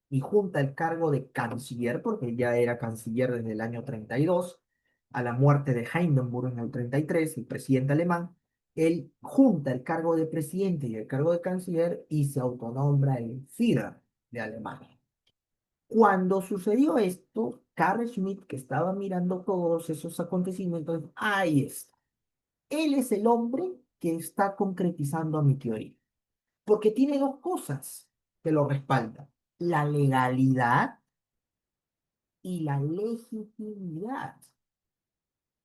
y junta el cargo de canciller, porque ya era canciller desde el año 32, a la muerte de Hindenburg en el 33, el presidente alemán, él junta el cargo de presidente y el cargo de canciller y se autonombra el Führer de Alemania. Cuando sucedió esto, Carl Schmitt, que estaba mirando todos esos acontecimientos, ahí está. Él es el hombre que está concretizando mi teoría porque tiene dos cosas que lo respaldan, la legalidad y la legitimidad.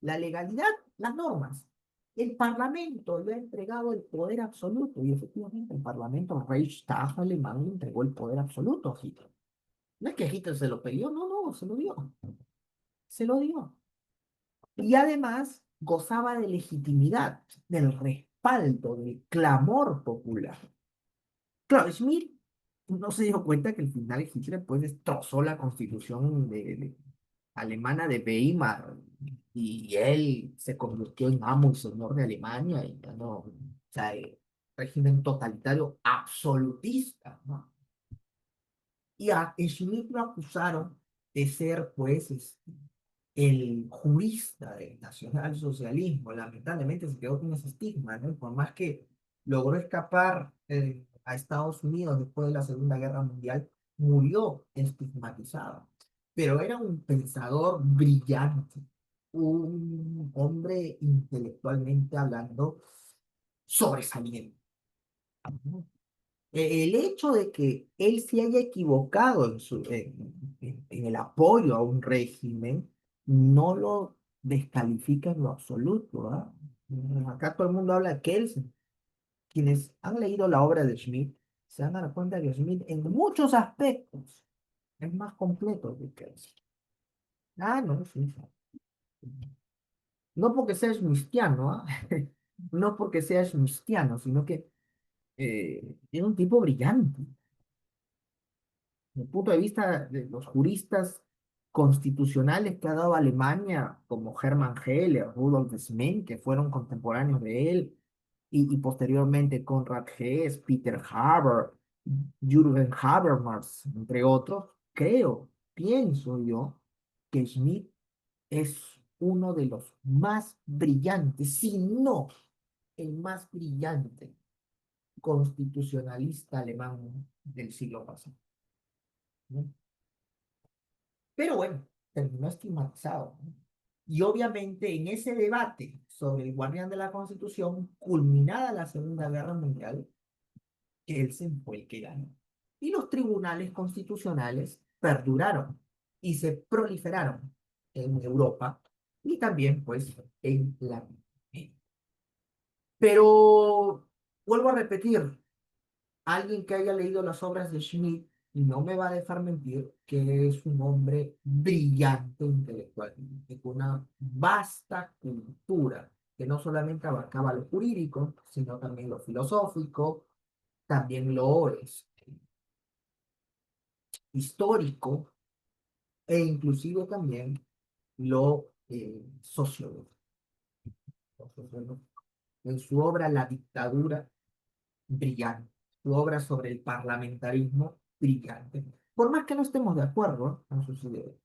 La legalidad, las normas. El Parlamento le ha entregado el poder absoluto y efectivamente el Parlamento el Reichstag alemán le entregó el poder absoluto a Hitler. No es que Hitler se lo pidió, no, no, se lo dio. Se lo dio. Y además gozaba de legitimidad, del respaldo, del clamor popular. Claro, Schmidt no se dio cuenta que al final Hitler pues destrozó la constitución alemana de Weimar y él se convirtió en amo y señor de Alemania y ganó, o sea, régimen totalitario absolutista, ¿no? Y a Schmidt lo acusaron de ser pues el jurista del nacionalsocialismo. Lamentablemente se quedó con ese estigma, ¿no? Por más que logró escapar a Estados Unidos después de la Segunda Guerra Mundial, murió estigmatizado. Pero era un pensador brillante, un hombre intelectualmente hablando sobresaliente, ¿no? El hecho de que él se haya equivocado en el apoyo a un régimen no lo descalifica en lo absoluto, ¿ah? Acá todo el mundo habla de Kelsen. Quienes han leído la obra de Schmidt se han dado cuenta que Schmidt en muchos aspectos es más completo que Kelsen. Ah, no, sí. No porque sea schmittiano, ¿ah? No porque sea schmittiano, sino que es un tipo brillante. Desde el punto de vista de los juristas, constitucionales que ha dado Alemania, como Hermann Heller, Rudolf Schmenck, que fueron contemporáneos de él, y posteriormente Konrad Hess, Peter Haber, Jürgen Habermas, entre otros, pienso yo, que Schmidt es uno de los más brillantes, si no el más brillante constitucionalista alemán del siglo pasado, ¿no? Pero bueno, terminó estigmatizado, ¿no? Y obviamente en ese debate sobre el guardián de la Constitución, culminada la Segunda Guerra Mundial, Kelsen fue el que ganó. Y los tribunales constitucionales perduraron y se proliferaron en Europa y también pues en Latinoamérica. Pero vuelvo a repetir, alguien que haya leído las obras de Schmidt no me va a dejar mentir que es un hombre brillante intelectualmente, con una vasta cultura que no solamente abarcaba lo jurídico, sino también lo filosófico, también lo histórico e inclusive también lo sociológico. En su obra La dictadura, brillante. Su obra sobre el parlamentarismo, brillante. Por más que no estemos de acuerdo con sus ideas,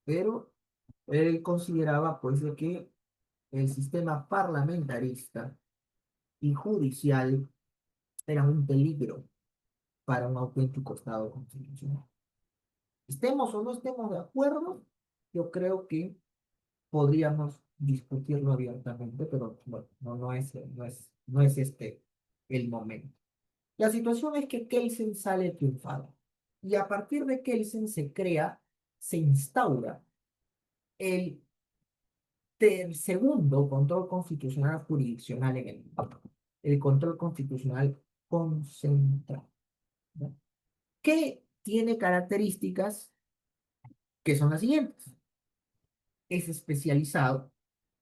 pero él consideraba pues de que el sistema parlamentarista y judicial era un peligro para un auténtico Estado constitucional. Estemos o no estemos de acuerdo, yo creo que podríamos discutirlo abiertamente, pero bueno, no es este el momento. La situación es que Kelsen sale triunfado y a partir de Kelsen se instaura el segundo control constitucional jurisdiccional en el mundo, el control constitucional concentrado, ¿no? Que tiene características que son las siguientes. Es especializado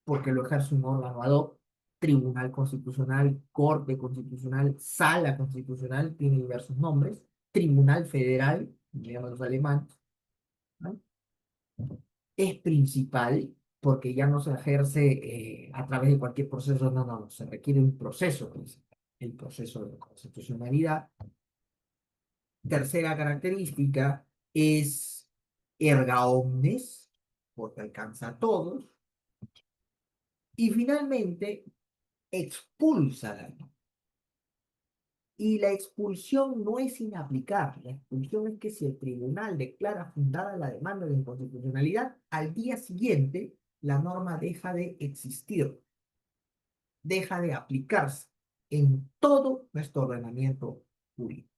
porque lo ejerce un órgano ad hoc, Tribunal Constitucional, Corte Constitucional, Sala Constitucional, tiene diversos nombres, Tribunal Federal, le llaman los alemanes, ¿no? Es principal porque ya no se ejerce a través de cualquier proceso, no, se requiere un proceso principal, el proceso de constitucionalidad. Tercera característica es erga omnes, porque alcanza a todos. Y finalmente, expulsa la ley. Y la expulsión no es inaplicable. La expulsión es que si el tribunal declara fundada la demanda de inconstitucionalidad, al día siguiente la norma deja de existir, deja de aplicarse en todo nuestro ordenamiento jurídico.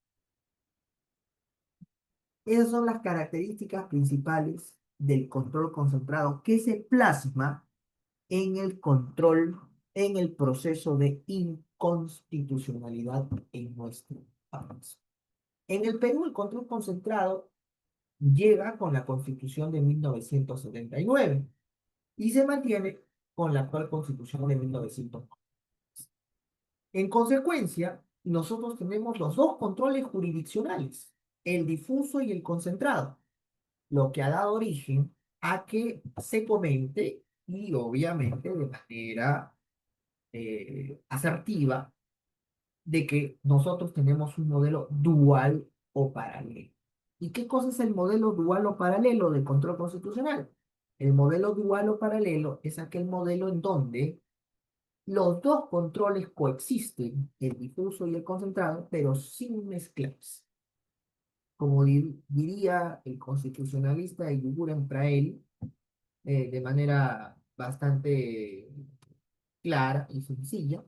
Esas son las características principales del control concentrado que se plasma en el control, en el proceso de inconstitucionalidad en nuestro país. En el Perú, el control concentrado llega con la Constitución de 1979 y se mantiene con la actual Constitución de 1900. En consecuencia, nosotros tenemos los dos controles jurisdiccionales, el difuso y el concentrado, lo que ha dado origen a que se comente y obviamente de manera asertiva de que nosotros tenemos un modelo dual o paralelo. ¿Y qué cosa es el modelo dual o paralelo de control constitucional? El modelo dual o paralelo es aquel modelo en donde los dos controles coexisten, el difuso y el concentrado, pero sin mezclarse. Como diría el constitucionalista Eguiguren Prael, de manera bastante clara y sencilla,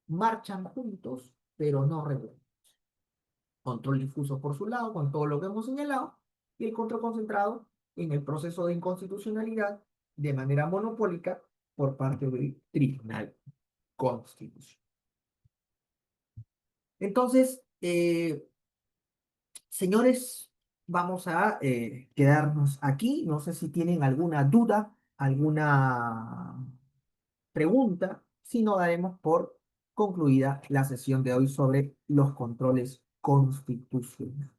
marchan juntos, pero no revueltos. Control difuso por su lado, con todo lo que hemos señalado, y el control concentrado en el proceso de inconstitucionalidad de manera monopólica por parte del Tribunal Constitucional. Entonces, señores, vamos a quedarnos aquí. No sé si tienen alguna duda, alguna pregunta, si no daremos por concluida la sesión de hoy sobre los controles constitucionales.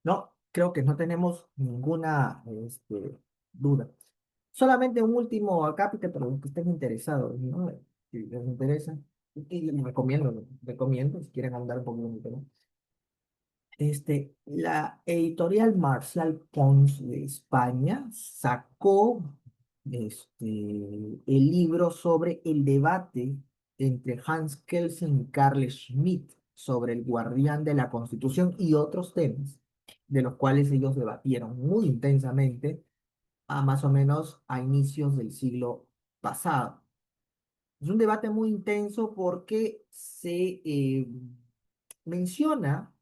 No, creo que no tenemos ninguna duda. Solamente un último acápite para los que estén interesados, ¿no? Si les interesa, y les recomiendo, si quieren ahondar un poquito en el tema. La editorial Marcial Pons de España sacó el libro sobre el debate entre Hans Kelsen y Carl Schmitt sobre el guardián de la Constitución y otros temas, de los cuales ellos debatieron muy intensamente a más o menos a inicios del siglo pasado. Es un debate muy intenso porque se menciona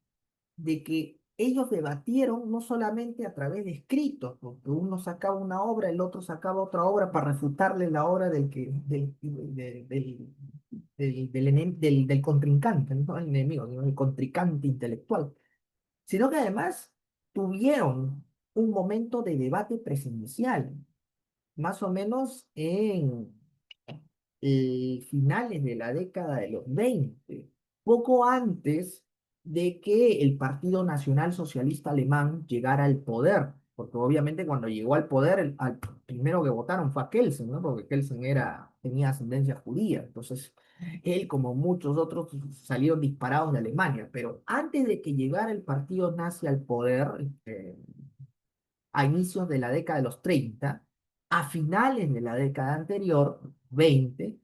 de que ellos debatieron no solamente a través de escritos, porque uno sacaba una obra, el otro sacaba otra obra para refutarle la obra del contrincante, no el enemigo, sino el contrincante intelectual, sino que además tuvieron un momento de debate presencial, más o menos en finales de la década de los 20, poco antes de que el Partido Nacional Socialista Alemán llegara al poder, porque obviamente cuando llegó al poder, al primero que votaron fue a Kelsen, ¿no? Porque Kelsen tenía ascendencia judía, entonces él, como muchos otros, salieron disparados de Alemania, pero antes de que llegara el partido nazi al poder, a inicios de la década de los 30, a finales de la década anterior, 20,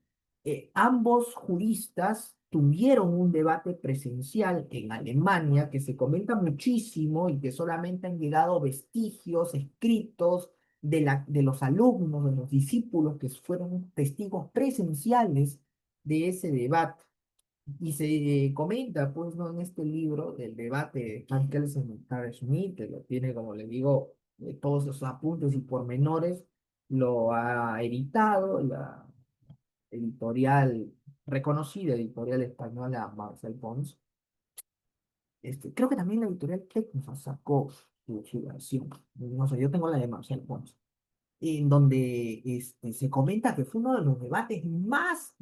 ambos juristas tuvieron un debate presencial en Alemania que se comenta muchísimo y que solamente han llegado vestigios escritos de los alumnos, de los discípulos que fueron testigos presenciales de ese debate. Y se comenta, pues, ¿no? En este libro del debate de Hans Kelsen y Carl Schmitt, que lo tiene, como le digo, todos esos apuntes y pormenores, lo ha editado la editorial, reconocida editorial española Marcel Pons. Creo que también la editorial Tecnos sacó su versión. No sé, yo tengo la de Marcel Pons en donde se comenta que fue uno de los debates más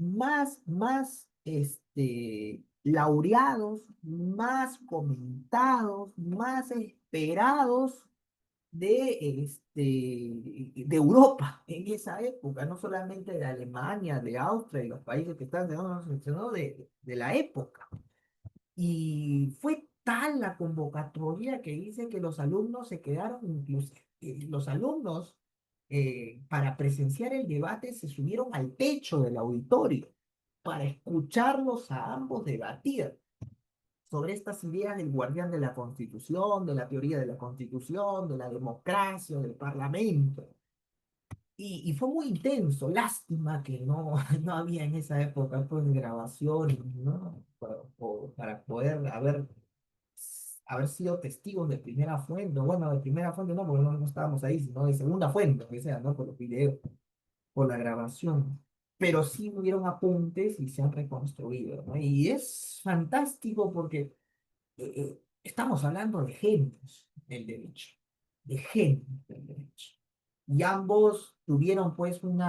laureados, más comentados, más esperados de Europa en esa época, no solamente de Alemania, de Austria y los países que están, sino de la época. Y fue tal la convocatoria que dice que los alumnos se quedaron, incluso los alumnos para presenciar el debate se subieron al techo del auditorio para escucharlos a ambos debatir sobre estas ideas del guardián de la Constitución, de la teoría de la Constitución, de la democracia, del Parlamento. Y fue muy intenso, lástima que no, no había en esa época pues grabaciones, ¿no? Para poder haber sido testigos de primera fuente, bueno, de primera fuente no, porque no estábamos ahí, sino de segunda fuente, o sea, ¿no? Por los videos, por la grabación. Pero sí hubieron apuntes y se han reconstruido, ¿no? Y es fantástico porque estamos hablando de genios del derecho, de genios del derecho. Y ambos tuvieron pues un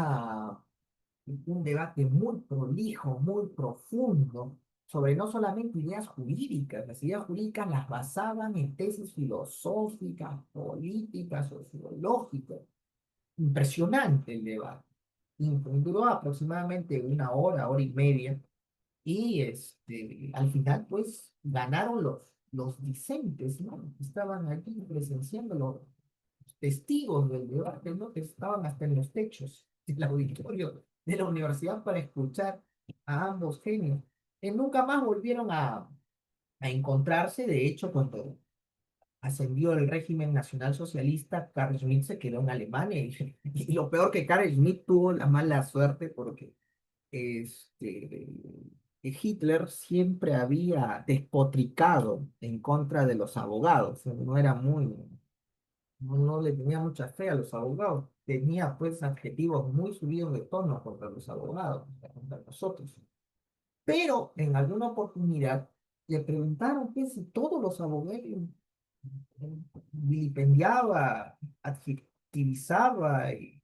debate muy prolijo, muy profundo, sobre no solamente ideas jurídicas, las ideas jurídicas las basaban en tesis filosóficas, políticas, sociológicas. Impresionante el debate. Y duró aproximadamente una hora, hora y media, y al final, pues, ganaron los discentes, ¿no? Estaban aquí presenciando los testigos del debate, ¿no? Que estaban hasta en los techos del auditorio de la universidad para escuchar a ambos genios. Nunca más volvieron a encontrarse, de hecho, cuando ascendió el régimen nacional socialista, Carl Schmitt se quedó en Alemania y lo peor que Carl Schmitt tuvo la mala suerte porque este, Hitler siempre había despotricado en contra de los abogados, no le tenía mucha fe a los abogados, tenía pues adjetivos muy subidos de tono contra los abogados, contra nosotros. Pero en alguna oportunidad le preguntaron que si todos los abogados vilipendiaba, adjetivizaba y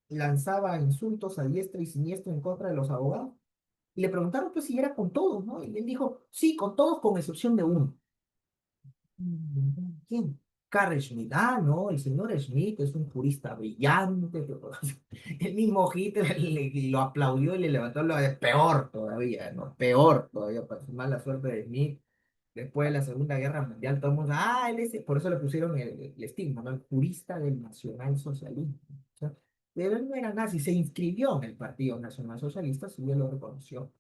lanzaba insultos a diestra y siniestra en contra de los abogados. Y le preguntaron pues si era con todos, ¿no? Y él dijo, sí, con todos con excepción de uno. ¿Quién? Carl Schmitt. Ah, no, el señor Schmitt es un jurista brillante. El mismo Hitler lo aplaudió y le levantó lo de peor todavía, ¿no? Peor todavía, para su mala suerte de Schmitt. Después de la Segunda Guerra Mundial, todo el mundo, ah, él es, por eso le pusieron el estigma, ¿no? El jurista del nacionalsocialismo. O sea, pero él no era nazi, se inscribió en el Partido Nacional Socialista, si bien lo reconoció.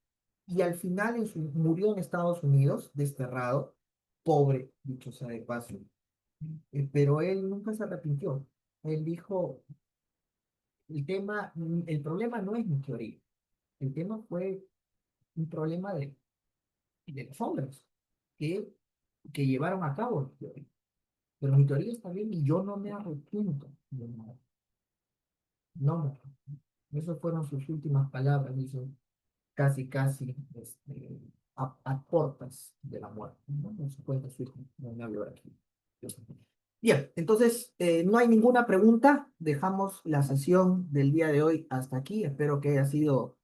Y al final murió en Estados Unidos, desterrado, pobre, dicho sea de paso. Pero él nunca se arrepintió. Él dijo, el problema no es mi teoría, el tema fue un problema de los hombres que, que llevaron a cabo la teoría. Pero mi teoría está bien y yo no me arrepiento de nada. No me arrepiento. Esas fueron sus últimas palabras, dice, casi, casi, a portas de la muerte, ¿no? No se cuenta su hijo, no me habló aquí. Bien, entonces no hay ninguna pregunta. Dejamos la sesión del día de hoy hasta aquí. Espero que haya sido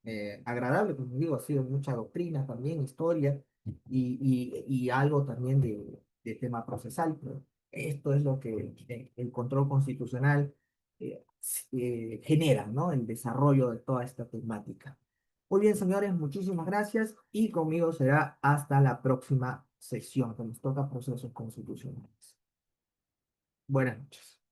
agradable. Como digo, ha sido mucha doctrina también, historia y algo también de tema procesal. Pero esto es lo que el control constitucional genera, ¿no? El desarrollo de toda esta temática. Muy bien, señores, muchísimas gracias y conmigo será hasta la próxima sesión que nos toca procesos constitucionales. Buenas noches.